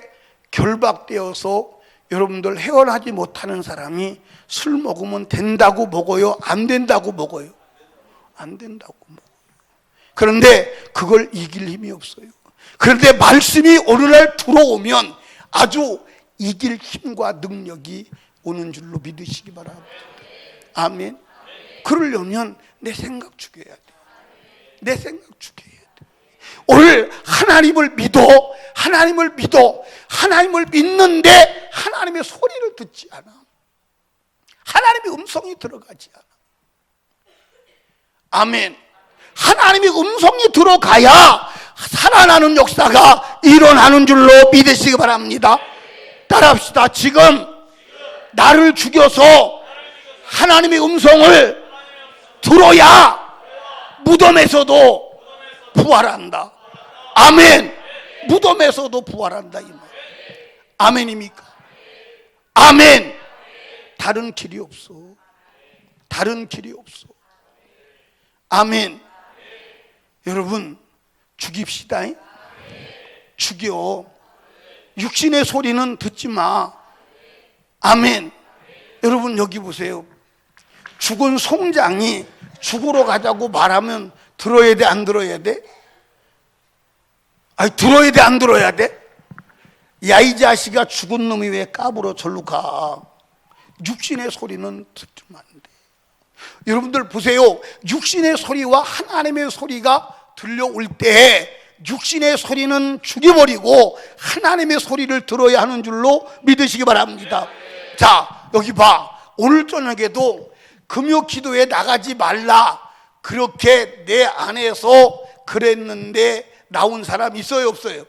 결박되어서 여러분들 헤어나지 못하는 사람이 술 먹으면 된다고 먹어요? 안 된다고 먹어요? 안 된다고 먹어요. 그런데 그걸 이길 힘이 없어요. 그런데 말씀이 어느 날 들어오면 아주 이길 힘과 능력이 오는 줄로 믿으시기 바랍니다. 아멘. 그러려면 내 생각 죽여야 돼. 내 생각 죽여야 돼. 오늘 하나님을 믿어. 하나님을 믿어. 하나님을 믿는데 하나님의 소리를 듣지 않아. 하나님의 음성이 들어가지 않아. 아멘. 하나님의 음성이 들어가야 살아나는 역사가 일어나는 줄로 믿으시기 바랍니다. 따라합시다. 지금 나를 죽여서 하나님의 음성을 들어야 무덤에서도 부활한다. 아멘. 무덤에서도 부활한다 이 말. 아멘입니까? 아멘. 다른 길이 없어. 다른 길이 없어. 아멘. 여러분 죽입시다. 죽여. 육신의 소리는 듣지 마. 아멘. 여러분 여기 보세요. 죽은 송장이 죽으러 가자고 말하면 들어야 돼, 안 들어야 돼? 아니 들어야 돼, 안 들어야 돼? 야 이 자식아, 죽은 놈이 왜 까불어? 절로 가. 육신의 소리는 듣지만 안 돼. 여러분들 보세요. 육신의 소리와 하나님의 소리가 들려올 때 육신의 소리는 죽여버리고 하나님의 소리를 들어야 하는 줄로 믿으시기 바랍니다. 자, 여기 봐. 오늘 저녁에도 금요 기도에 나가지 말라 그렇게 내 안에서 그랬는데 나온 사람 있어요, 없어요?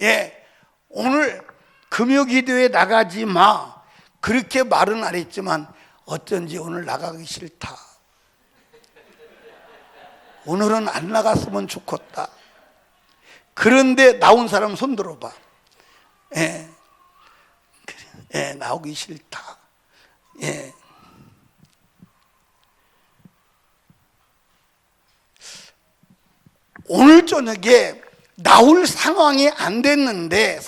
예, 오늘 금요 기도에 나가지 마 그렇게 말은 안 했지만 어쩐지 오늘 나가기 싫다. 오늘은 안 나갔으면 좋겠다. 그런데 나온 사람 손 들어봐. 예, 예, 나오기 싫다. 예. 오늘 저녁에 나올 상황이 안 됐는데,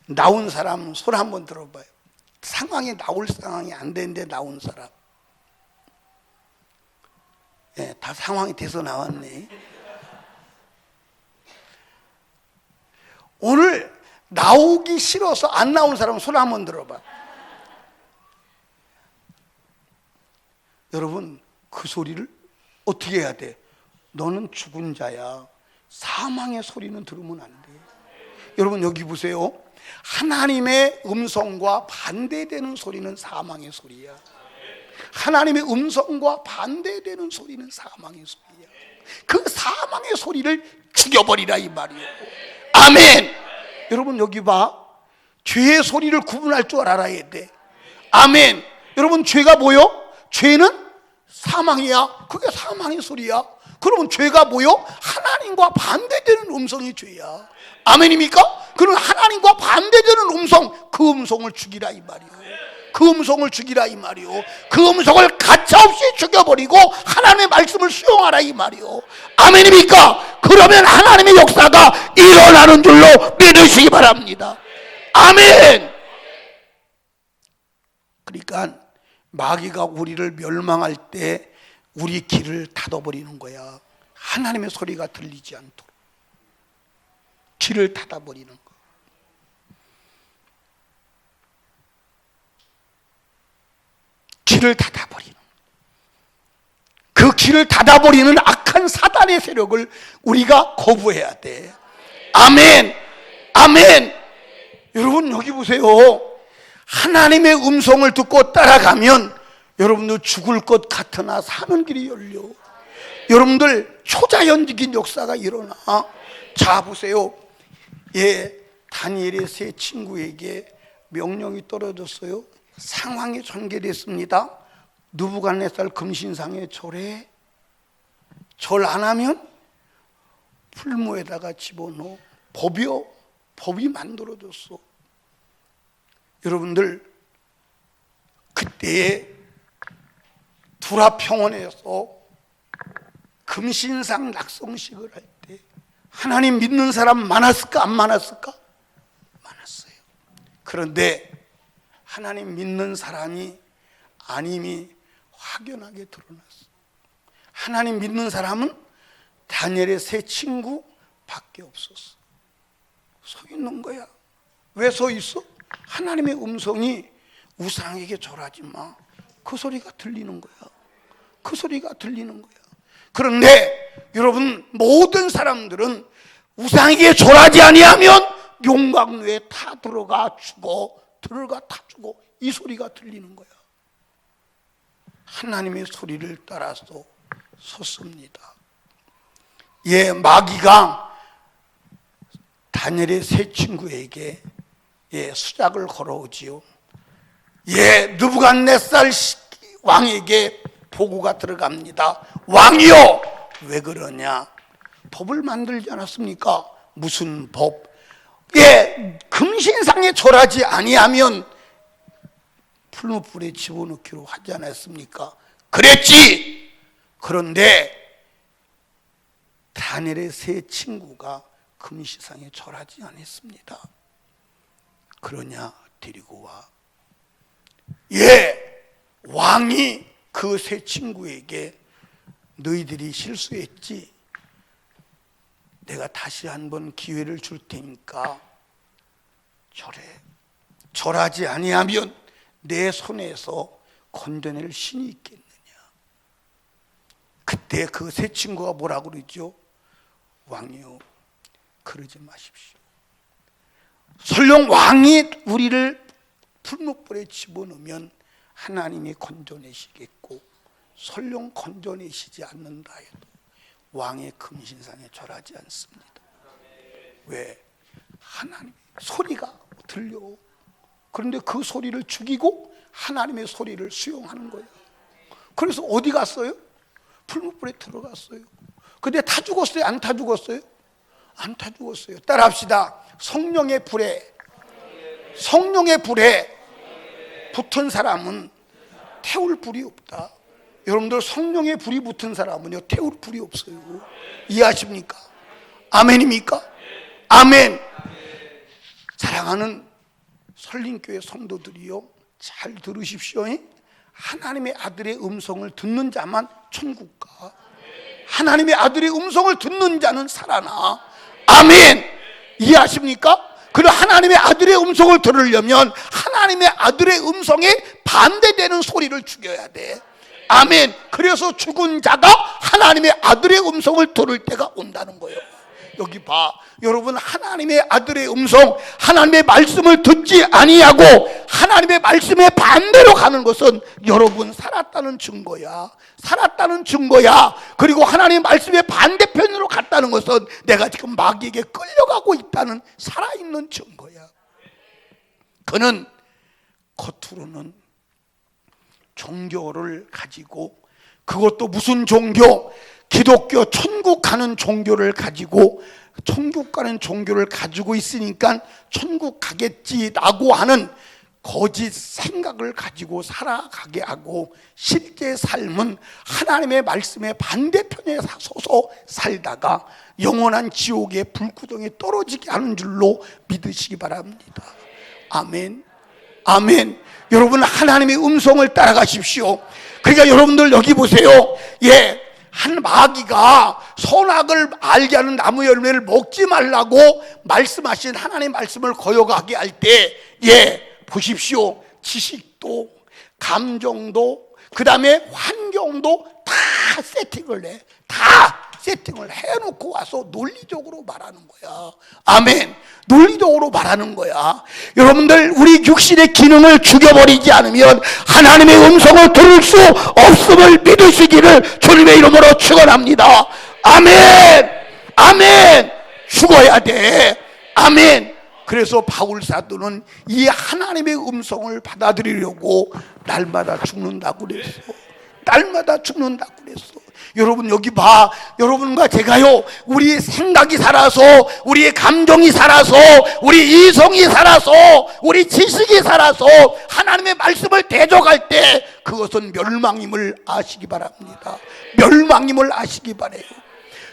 나온 사람 손 한번 들어봐요. 나올 상황이 안 됐는데 나온 사람. 예, 다 상황이 돼서 나왔네. 오늘 나오기 싫어서 안 나온 사람 손 한번 들어봐. 여러분, 그 소리를 어떻게 해야 돼? 너는 죽은 자야. 사망의 소리는 들으면 안 돼. 여러분, 여기 보세요. 하나님의 음성과 반대되는 소리는 사망의 소리야. 하나님의 음성과 반대되는 소리는 사망의 소리야. 그 사망의 소리를 죽여버리라 이 말이에요. 아멘. 여러분, 여기 봐. 죄의 소리를 구분할 줄 알아야 돼. 아멘. 여러분, 죄가 뭐요? 죄는 사망이야. 그게 사망의 소리야. 그러면 죄가 뭐요? 하나님과 반대되는 음성이 죄야. 아멘입니까? 그럼 하나님과 반대되는 음성, 그 음성을 죽이라 이 말이요. 그 음성을 죽이라 이 말이요. 그 음성을 가차없이 죽여버리고 하나님의 말씀을 수용하라 이 말이요. 아멘입니까? 그러면 하나님의 역사가 일어나는 줄로 믿으시기 바랍니다. 아멘. 그러니까 마귀가 우리를 멸망할 때 우리 길을 닫아버리는 거야. 하나님의 소리가 들리지 않도록 길을 닫아버리는 거. 길을 닫아버리는, 그 길을 닫아버리는 악한 사단의 세력을 우리가 거부해야 돼. 아멘. 아멘. 여러분, 여기 보세요. 하나님의 음성을 듣고 따라가면 여러분들 죽을 것 같으나 사는 길이 열려. 여러분들 초자연적인 역사가 일어나. 자, 보세요. 예, 다니엘의 세 친구에게 명령이 떨어졌어요. 상황이 전개됐습니다. 느부갓네살 금신상에 절해. 절 안 하면 풀무에다가 집어넣어. 법이 만들어졌어. 여러분들, 그때에 두라평원에서 금신상 낙성식을 할 때 하나님 믿는 사람 많았을까 안 많았을까? 많았어요. 그런데 하나님 믿는 사람이 아님이 확연하게 드러났어. 하나님 믿는 사람은 다니엘의 세 친구밖에 없었어. 서 있는 거야. 왜 서 있어? 하나님의 음성이 우상에게 절하지 마. 그 소리가 들리는 거야. 그 소리가 들리는 거야. 그런데 여러분, 모든 사람들은 우상에게 절하지 아니하면 용광로에 타 들어가 죽어. 이 소리가 들리는 거야. 하나님의 소리를 따라서 섰습니다. 예, 마귀가 다니엘의 세 친구에게 수작을 걸어오지요. 예, 느부갓네살 왕에게 보고가 들어갑니다. 왕이요, 왜 그러냐? 법을 만들지 않았습니까? 무슨 법? 예, 금신상에 절하지 아니하면 풀무불에 집어넣기로 하지 않았습니까? 그랬지. 그런데 다니엘의 세 친구가 금신상에 절하지 않았습니다. 그러냐? 데리고 와. 예, 왕이 그 세 친구에게 너희들이 실수했지. 내가 다시 한번 기회를 줄 테니까 절해. 절하지 아니하면 내 손에서 건져낼 신이 있겠느냐. 그때 그 세 친구가 뭐라고 그러죠? 왕이요, 그러지 마십시오. 설령 왕이 우리를 풀무불에 집어넣으면 하나님이 건져내시겠고, 설령 건져내시지 않는다 해도 왕의 금신상에 절하지 않습니다. 왜? 하나님의 소리가 들려. 그런데 그 소리를 죽이고 하나님의 소리를 수용하는 거예요. 그래서 어디 갔어요? 풀무불에 들어갔어요. 근데 타 죽었어요? 안 타 죽었어요? 안 타 죽었어요. 따라합시다. 성령의 불에 붙은 사람은 태울 불이 없다. 여러분들, 성령의 불이 붙은 사람은요, 태울 불이 없어요. 이해하십니까? 아멘입니까? 아멘. 사랑하는 설린교회 성도들이요, 잘 들으십시오. 하나님의 아들의 음성을 듣는 자만 천국 가. 하나님의 아들의 음성을 듣는 자는 살아나. 아멘. 이해하십니까? 그리고 하나님의 아들의 음성을 들으려면 하나님의 아들의 음성에 반대되는 소리를 죽여야 돼. 아멘. 그래서 죽은 자가 하나님의 아들의 음성을 들을 때가 온다는 거예요. 여기 봐, 여러분, 하나님의 아들의 음성, 하나님의 말씀을 듣지 아니하고 하나님의 말씀에 반대로 가는 것은 여러분 살았다는 증거야. 살았다는 증거야. 그리고 하나님의 말씀의 반대편으로 갔다는 것은 내가 지금 마귀에게 끌려가고 있다는 살아있는 증거야. 그는 겉으로는 종교를 가지고, 그것도 무슨 종교? 기독교, 천국 가는 종교를 가지고, 천국 가는 종교를 가지고 있으니까 천국 가겠지라고 하는 거짓 생각을 가지고 살아가게 하고, 실제 삶은 하나님의 말씀의 반대편에 서서 살다가 영원한 지옥의 불구덩이에 떨어지게 하는 줄로 믿으시기 바랍니다. 아멘. 아멘. 여러분, 하나님의 음성을 따라가십시오. 그러니까 여러분들 여기 보세요. 한 마귀가 선악을 알게 하는 나무 열매를 먹지 말라고 말씀하신 하나님의 말씀을 거역하게 할 때, 보십시오. 지식도, 감정도, 그 다음에 환경도 다 세팅을 해. 다 세팅을 해놓고 와서 논리적으로 말하는 거야. 아멘. 논리적으로 말하는 거야. 여러분들, 우리 육신의 기능을 죽여버리지 않으면 하나님의 음성을 들을 수 없음을 믿으시기를 주님의 이름으로 축원합니다. 아멘. 아멘. 죽어야 돼. 아멘. 그래서 바울 사도는 이 하나님의 음성을 받아들이려고 날마다 죽는다고 그랬어. 날마다 죽는다고 그랬어. 여러분, 여기 봐. 여러분과 제가요, 우리 생각이 살아서, 우리의 감정이 살아서, 우리 이성이 살아서, 우리 지식이 살아서 하나님의 말씀을 대적할 때 그것은 멸망임을 아시기 바랍니다. 멸망임을 아시기 바래요.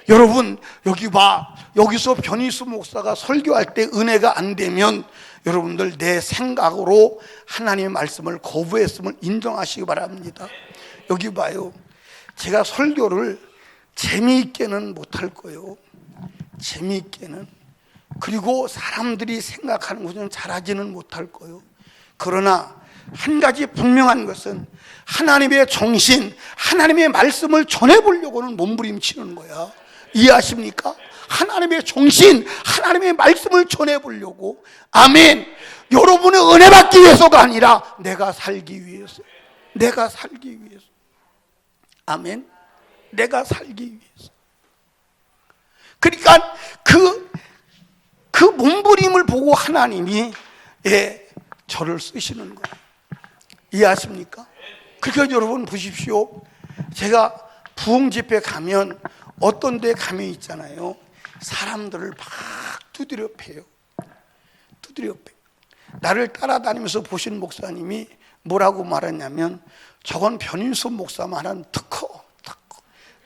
여러분, 여기 봐. 여기서 변희수 목사가 설교할 때 은혜가 안 되면 여러분들 내 생각으로 하나님의 말씀을 거부했음을 인정하시기 바랍니다. 여기 봐요. 제가 설교를 재미있게는 못할 거예요. 재미있게는. 그리고 사람들이 생각하는 것은 잘하지는 못할 거예요. 그러나 한 가지 분명한 것은 하나님의 정신, 하나님의 말씀을 전해보려고는 몸부림치는 거야. 이해하십니까? 하나님의 정신, 하나님의 말씀을 전해보려고. 아멘. 여러분의 은혜 받기 위해서가 아니라 내가 살기 위해서. 내가 살기 위해서. 아멘. 내가 살기 위해서. 그러니까 그 몸부림을 보고 하나님이 저를 쓰시는 거예요. 이해하십니까? 그러니까 여러분 보십시오. 제가 부흥 집회 가면 어떤 데 가면 있잖아요. 사람들을 막 두드려 패요. 두드려 패요. 나를 따라다니면서 보신 목사님이 뭐라고 말했냐면, 저건 변인수 목사 말한 특허.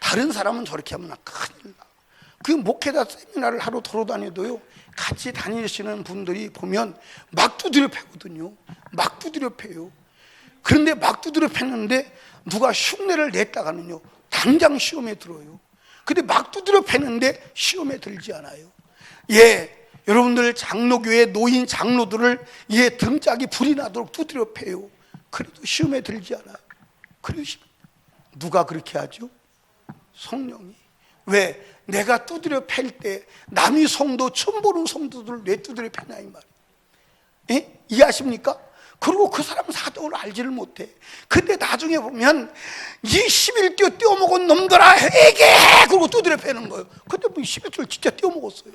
다른 사람은 저렇게 하면 큰일 나. 그 목회자 세미나를 하러 돌아다녀도요, 같이 다니시는 분들이 보면 막 두드려 패거든요. 막 두드려 패요. 그런데 막 두드려 팼는데 누가 흉내를 냈다가는요, 당장 시험에 들어요. 근데 막 두드려 패는데 시험에 들지 않아요. 여러분들 장로교회 노인 장로들을 등짝이 불이 나도록 두드려 패요. 그래도 시험에 들지 않아요. 그러시 누가 그렇게 하죠? 성령이. 왜? 내가 두드려 팰 때 남이 성도, 처음 보는 성도들을 왜 두드려 패냐 이 말이에요. 이해하십니까? 그리고 그 사람은 사정을 알지를 못해. 근데 나중에 보면 이 11조 떼어먹은 놈들아 회개해! 그러고 두드려 패는 거예요. 근데 뭐 11조를 진짜 떼어먹었어요.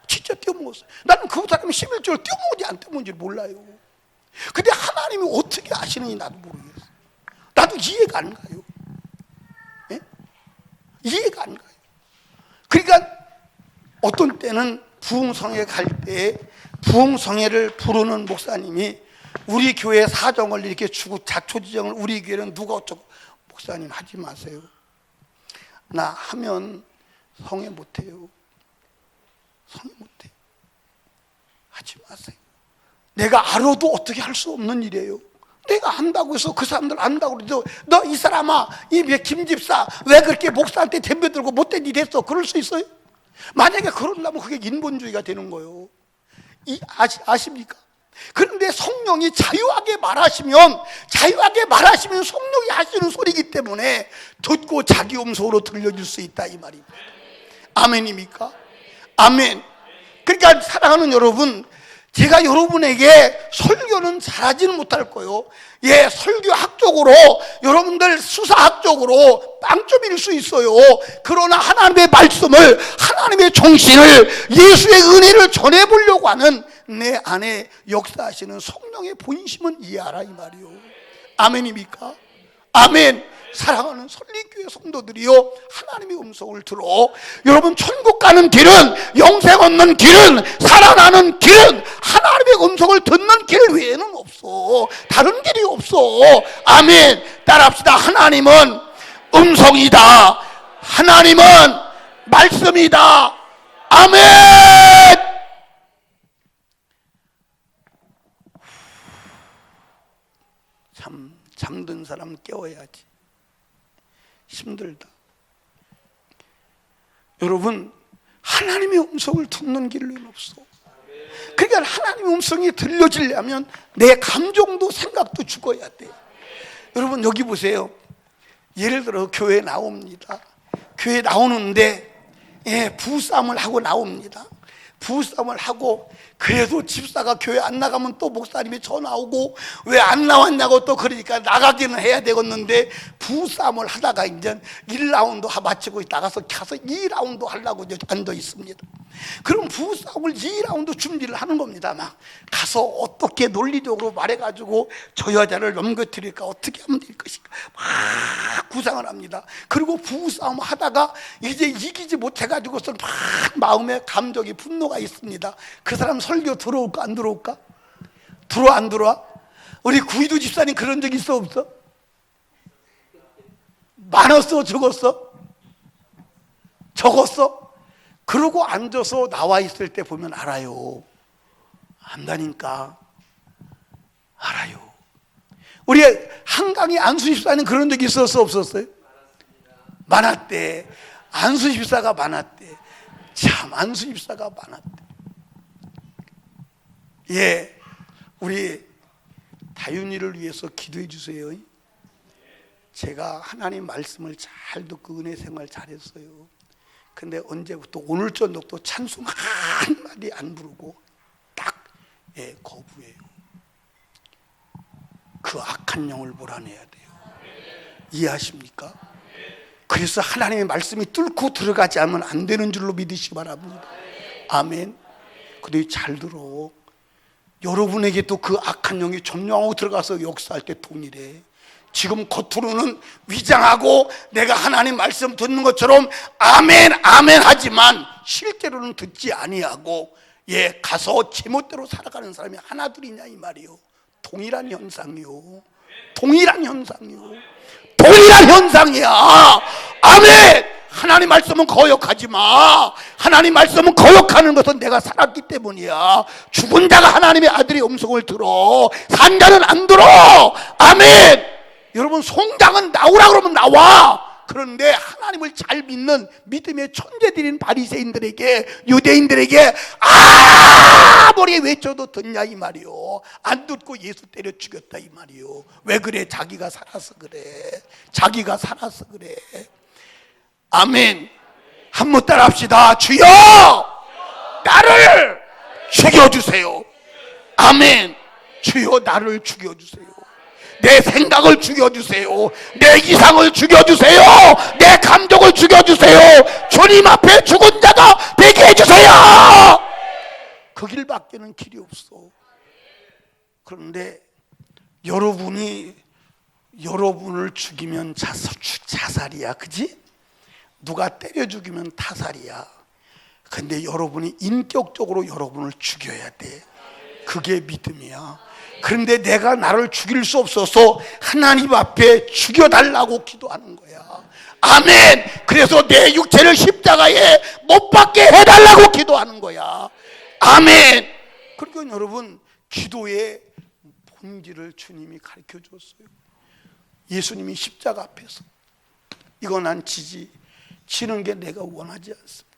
진짜 떼어먹었어요. 나는 그 사람이 11조를 떼어먹은지 안 떼어먹은지 몰라요. 근데 하나님이 어떻게 아시는지 나도 모르겠어요. 나도 이해가 안 가요. 이해가 안 가요. 그러니까 어떤 때는 부흥성회 갈 때 부흥성회를 부르는 목사님이 우리 교회 사정을 이렇게 주고 자초지정을 우리 교회는 누가 어쩌고, 목사님 하지 마세요. 나 하면 성회 못해요. 성회 못해요. 하지 마세요. 내가 알아도 어떻게 할 수 없는 일이에요. 내가 한다고 해서 그 사람들 안다고 그래도 너 이 사람아, 이 김집사 왜 그렇게 목사한테 덤벼들고 못된 일 했어? 그럴 수 있어요? 만약에 그런다면 그게 인본주의가 되는 거예요. 아십니까? 그런데 성령이 자유하게 말하시면 성령이 하시는 소리이기 때문에 듣고 자기 음성으로 들려줄 수 있다, 이 말입니다. 아멘입니까? 아멘. 그러니까 사랑하는 여러분, 제가 여러분에게 설교는 잘하지는 못할 거예요. 예, 설교학적으로 여러분들 수사학적으로 빵점일 수 있어요. 그러나 하나님의 말씀을, 하나님의 정신을, 예수의 은혜를 전해보려고 하는 내 안에 역사하시는 성령의 본심은 이해하라, 이 말이요. 아멘입니까? 아멘. 사랑하는 설립교회 성도들이요, 하나님의 음성을 들어. 여러분, 천국 가는 길은, 영생 얻는 길은, 살아나는 길은 하나님의 음성을 듣는 길 외에는 없어. 다른 길이 없어. 아멘. 따라합시다. 하나님은 음성이다. 하나님은 말씀이다. 아멘. 잠든 사람 깨워야지. 힘들다. 여러분, 하나님의 음성을 듣는 길은 없어. 그러니까 하나님의 음성이 들려지려면 내 감정도 생각도 죽어야 돼. 여러분, 여기 보세요. 예를 들어 교회 나옵니다. 교회 나오는데 부부싸움을 하고 나옵니다. 부부싸움을 하고, 그래도 집사가 교회 안 나가면 또 목사님이 전화 오고 왜 안 나왔냐고 또 그러니까 나가기는 해야 되겠는데, 부부싸움을 하다가 이제 1라운드 마치고 나가서 2라운드 하려고 이제 앉아 있습니다. 그럼 부부싸움을 2라운드 준비를 하는 겁니다. 막 가서 어떻게 논리적으로 말해가지고 저 여자를 넘겨뜨릴까, 어떻게 하면 될 것인가 막 구상을 합니다. 그리고 부부싸움 하다가 이제 이기지 못해가지고서 막 마음에 감정이, 분노가 있습니다. 그 사람 설교 들어올까 안 들어올까? 들어와 안 들어와? 우리 구이도 집사님 그런 적 있어 없어? 많았어? 적었어? 적었어? 그러고 앉아서 나와 있을 때 보면 알아요. 안다니까. 알아요. 우리 한강이 안수 집사님 그런 적 있었어 없었어요? 많았대. 안수 집사가 많았대. 참, 안수 집사가 많았대. 예, 우리 다윤이를 위해서 기도해 주세요. 제가 하나님 말씀을 잘 듣고 은혜 생활 잘했어요. 근데 언제부터 오늘 저녁도 찬송 한마디 안 부르고 딱 거부해요. 그 악한 영을 몰아내야 돼요. 이해하십니까? 그래서 하나님의 말씀이 뚫고 들어가지 않으면 안 되는 줄로 믿으시기 바랍니다. 아멘. 근데 잘 들어. 여러분에게 또 그 악한 영이 점령하고 들어가서 역사할 때 동일해. 지금 겉으로는 위장하고 내가 하나님 말씀 듣는 것처럼 아멘 아멘 하지만 실제로는 듣지 아니하고 가서 제멋대로 살아가는 사람이 하나둘이냐 이 말이요. 동일한 현상이요. 동일한 현상이요. 동일한 현상이야. 아멘. 하나님 말씀은 거역하지 마. 하나님 말씀은 거역하는 것은 내가 살았기 때문이야. 죽은 자가 하나님의 아들의 음성을 들어. 산 자는 안 들어. 아멘. 여러분, 송장은 나오라 그러면 나와. 그런데 하나님을 잘 믿는 믿음의 천재들인 바리새인들에게, 유대인들에게 아무리 외쳐도 듣냐 이 말이요. 안 듣고 예수 때려 죽였다 이 말이요. 왜 그래? 자기가 살아서 그래. 자기가 살아서 그래. 아멘. 한번 따라 합시다. 주여 나를 죽여주세요. 아멘. 주여 나를 죽여주세요. 내 생각을 죽여주세요. 내 이상을 죽여주세요. 내 감정을 죽여주세요. 주님 앞에 죽은 자가 되게 해주세요. 그 길밖에는 길이 없어. 그런데 여러분이 여러분을 죽이면 자살이야. 그지? 누가 때려 죽이면 타살이야. 근데 여러분이 인격적으로 여러분을 죽여야 돼. 그게 믿음이야. 그런데 내가 나를 죽일 수 없어서 하나님 앞에 죽여달라고 기도하는 거야. 아멘. 그래서 내 육체를 십자가에 못 박게 해달라고 기도하는 거야. 아멘. 그러니까 여러분, 기도의 본질을 주님이 가르쳐 줬어요. 예수님이 십자가 앞에서 이거 난 지는 게 내가 원하지 않습니다.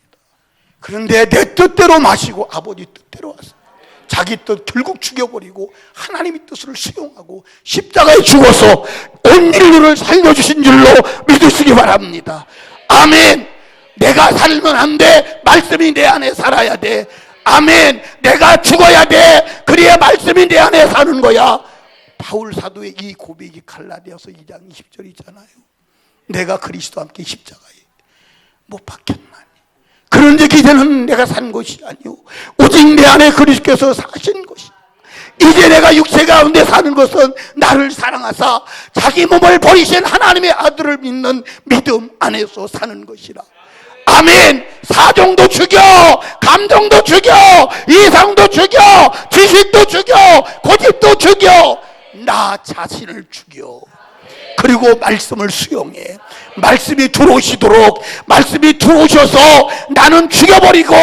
그런데 내 뜻대로 마시고 아버지 뜻대로 왔습니다. 자기 뜻 결국 죽여버리고 하나님의 뜻을 수용하고 십자가에 죽어서 온 인류를 살려주신 줄로 믿으시기 바랍니다. 아멘. 내가 살면 안 돼. 말씀이 내 안에 살아야 돼. 아멘. 내가 죽어야 돼. 그래야 말씀이 내 안에 사는 거야. 바울 사도의 이 고백이 갈라디아서 2장 20절이잖아요. 내가 그리스도와 함께 십자가에 못 박혔나니 그런즉 이제는 내가 산 것이 아니오 오직 내 안에 그리스도께서 사신 것이. 이제 내가 육체 가운데 사는 것은 나를 사랑하사 자기 몸을 버리신 하나님의 아들을 믿는 믿음 안에서 사는 것이라. 아멘. 사정도 죽여, 감정도 죽여, 이상도 죽여, 지식도 죽여, 고집도 죽여, 나 자신을 죽여. 그리고 말씀을 수용해. 말씀이 들어오시도록, 말씀이 들어오셔서 나는 죽여버리고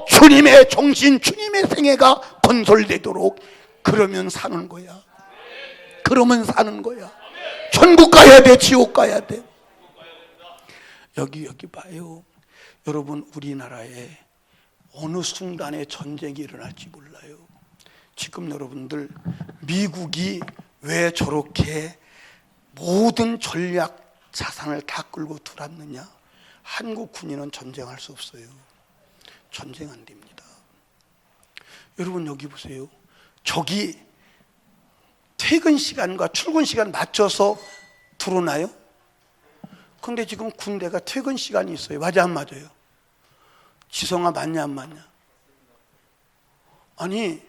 주님의 정신, 주님의 생애가 건설되도록. 그러면 사는 거야. 그러면 사는 거야. 천국 가야 돼, 지옥 가야 돼. 여기 봐요. 여러분, 우리나라에 어느 순간에 전쟁이 일어날지 몰라요. 지금 여러분들, 미국이 왜 저렇게 모든 전략 자산을 다 끌고 들어왔느냐? 한국 군인은 전쟁할 수 없어요. 전쟁 안 됩니다. 여러분, 여기 보세요. 적이 퇴근 시간과 출근 시간 맞춰서 들어오나요? 근데 지금 군대가 퇴근 시간이 있어요. 맞아, 안 맞아요? 지성아, 맞냐 안 맞냐? 아니,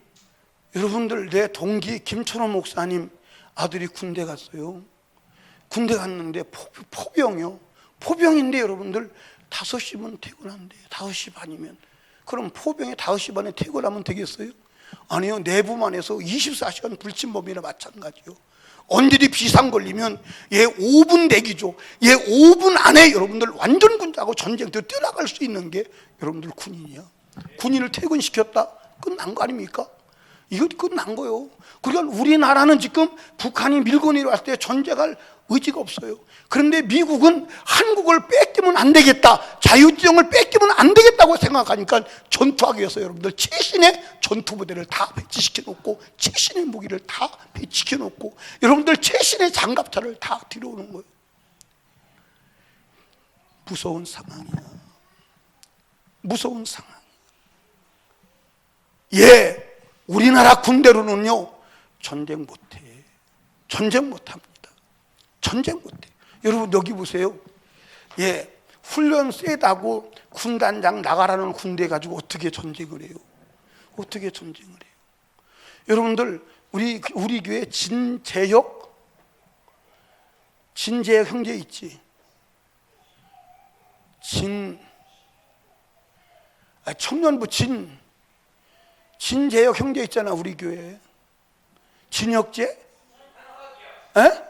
여러분들, 내 동기 김천호 목사님 아들이 군대 갔어요. 군대 갔는데 포병이요. 포병인데 여러분들 5시면 퇴근한대요. 5시 반이면. 그럼 포병에 5시 반에 퇴근하면 되겠어요? 아니요. 내부만 해서 24시간 불침범이나 마찬가지요. 언제든지 비상 걸리면 얘 5분 대기죠. 얘 5분 안에 여러분들 완전 군자하고 전쟁터 뛰어나갈 수 있는 게 여러분들 군인이야. 군인을 퇴근시켰다? 끝난 거 아닙니까? 이거 끝난 거예요. 그러니까 우리나라는 지금 북한이 밀고 내려왔을 때 전쟁할 의지가 없어요. 그런데 미국은 한국을 뺏기면 안 되겠다, 자유지형을 뺏기면 안 되겠다고 생각하니까 전투하기 위해서 여러분들 최신의 전투부대를 다 배치시켜 놓고, 최신의 무기를 다 배치시켜 놓고, 여러분들 최신의 장갑차를 다 들여오는 거예요. 무서운 상황이야. 무서운 상황. 예, 우리나라 군대로는요 전쟁 못해. 전쟁 못합니다. 전쟁 못해. 여러분, 여기 보세요. 예, 훈련 세다고 군단장 나가라는 군대 가지고 어떻게 전쟁을 해요? 어떻게 전쟁을 해요? 여러분들, 우리 교회 진재혁 형제 있지? 청년부 진재혁 형제 있잖아, 우리 교회. 진혁재? 에?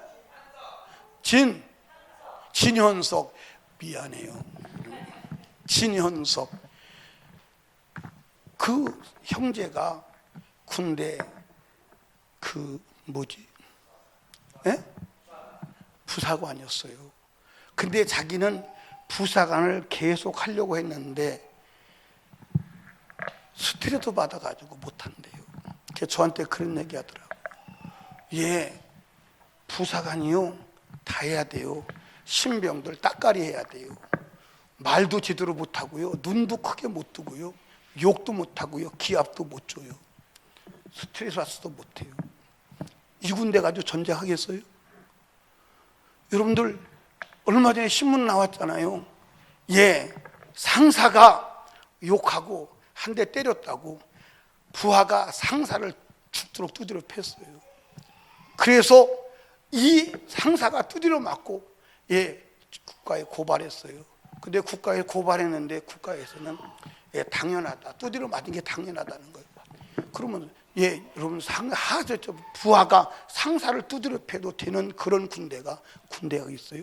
진현석. 미안해요. 진현석. 그 형제가 군대 에? 부사관이었어요. 근데 자기는 부사관을 계속 하려고 했는데 스트레스 받아가지고 못한대요. 저한테 그런 얘기 하더라고요. 예, 부사관이요 다 해야 돼요. 신병들 따까리 해야 돼요. 말도 제대로 못하고요, 눈도 크게 못 뜨고요, 욕도 못하고요, 기합도 못 줘요. 스트레스 받아도 못해요. 이 군대 가지고 전쟁하겠어요? 여러분들, 얼마 전에 신문 나왔잖아요. 예, 상사가 욕하고 한 대 때렸다고 부하가 상사를 죽도록 두드려 팼어요. 그래서 이 상사가 두드려 맞고 예, 국가에 고발했어요. 근데 국가에 고발했는데 국가에서는 당연하다, 두드려 맞은 게 당연하다는 거예요. 그러면 여러분 부하가 상사를 두드려 패도 되는 그런 군대가 있어요?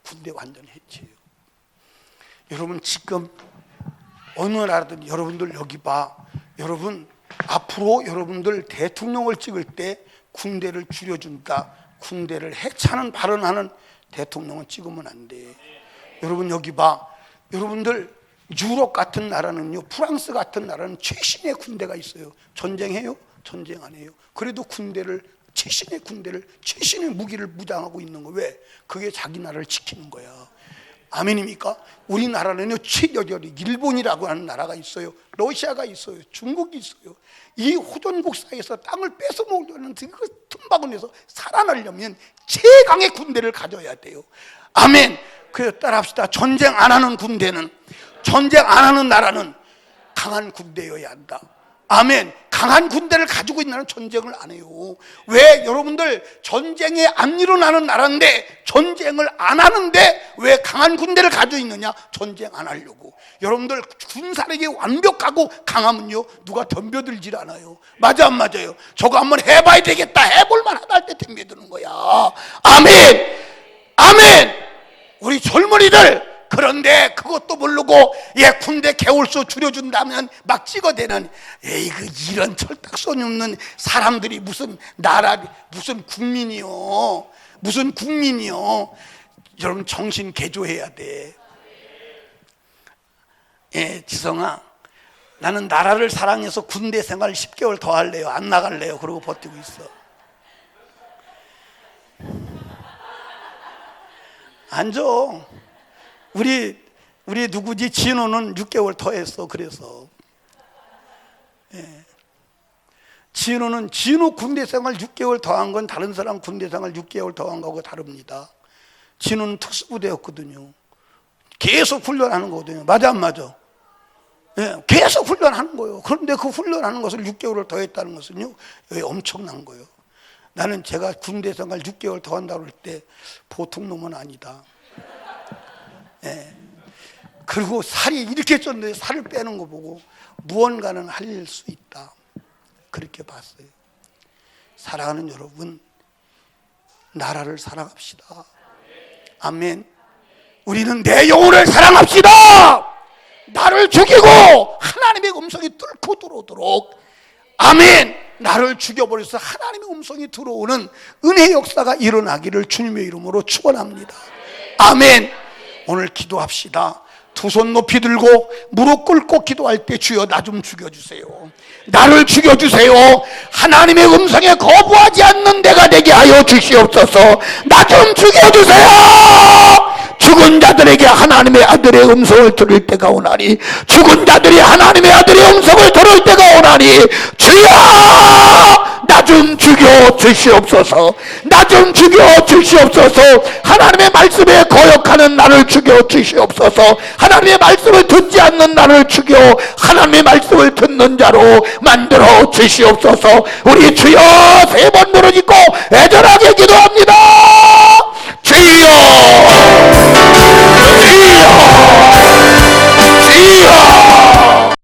군대 완전 해체예요. 여러분 지금 어느 나라든 여러분들 여기 봐. 여러분 앞으로 여러분들 대통령을 찍을 때 군대를 줄여준다, 군대를 해체하는 발언하는 대통령은 찍으면 안 돼. 여러분 여기 봐. 여러분들 유럽 같은 나라는요, 프랑스 같은 나라는 최신의 군대가 있어요. 전쟁해요? 전쟁 안 해요. 그래도 최신의 무기를 무장하고 있는 거. 왜? 그게 자기 나라를 지키는 거야. 아멘입니까? 우리나라는요, 최저절이 일본이라고 하는 나라가 있어요. 러시아가 있어요. 중국이 있어요. 이 호전국 사이에서 땅을 뺏어 먹으려는 그 틈바구니에서 살아나려면 최강의 군대를 가져야 돼요. 아멘. 그래서 따라합시다. 전쟁 안 하는 군대는, 전쟁 안 하는 나라는 강한 군대여야 한다. 아멘. 강한 군대를 가지고 있는 나라는 전쟁을 안 해요. 왜? 여러분들 전쟁이 안 일어나는 나라인데 전쟁을 안 하는데 왜 강한 군대를 가지고 있느냐? 전쟁 안 하려고. 여러분들 군사력이 완벽하고 강하면요, 누가 덤벼들질 않아요. 맞아 안 맞아요? 저거 한번 해봐야 되겠다, 해볼만 하다 할 때 덤벼드는 거야. 아멘. 아멘. 우리 젊은이들, 그런데 그것도 모르고 군대 개월수 줄여준다면 막 찍어대는 이런 철딱선이 없는 사람들이 무슨 나라, 무슨 국민이요, 무슨 국민이요. 여러분 정신 개조해야 돼. 지성아, 나는 나라를 사랑해서 군대 생활 10개월 더 할래요. 안 나갈래요. 그러고 버티고 있어. 앉아. 우리 누구지? 진호는 6개월 더 했어. 그래서 진호 군대 생활 6개월 더 한 건 다른 사람 군대 생활 6개월 더 한 거하고 다릅니다. 진호는 특수부대였거든요. 계속 훈련하는 거거든요. 맞아 안 맞아? 계속 훈련하는 거예요. 그런데 그 훈련하는 것을 6개월을 더 했다는 것은요, 엄청난 거예요. 나는 제가 군대 생활 6개월 더 한다고 할 때 보통 놈은 아니다. 그리고 살이 이렇게 쪘는데 살을 빼는 거 보고 무언가는 할 수 있다, 그렇게 봤어요. 사랑하는 여러분, 나라를 사랑합시다. 아멘. 우리는 내 영혼을 사랑합시다. 나를 죽이고 하나님의 음성이 뚫고 들어오도록. 아멘. 나를 죽여버려서 하나님의 음성이 들어오는 은혜의 역사가 일어나기를 주님의 이름으로 축원합니다. 아멘. 오늘 기도합시다. 두 손 높이 들고 무릎 꿇고 기도할 때 주여 나 좀 죽여주세요. 나를 죽여주세요. 하나님의 음성에 거부하지 않는 내가 되게 하여 주시옵소서. 나 좀 죽여주세요. 죽은 자들에게 하나님의 아들의 음성을 들을 때가 오나니, 죽은 자들이 하나님의 아들의 음성을 들을 때가 오나니, 주여 나 좀 죽여 주시옵소서. 나 좀 죽여 주시옵소서. 하나님의 말씀에 거역하는 나를 죽여 주시옵소서. 하나님의 말씀을 듣지 않는 나를 죽여 하나님의 말씀을 듣는 자로 만들어 주시옵소서. 우리 주여 세 번 부르짖고 애절하게 기도합니다.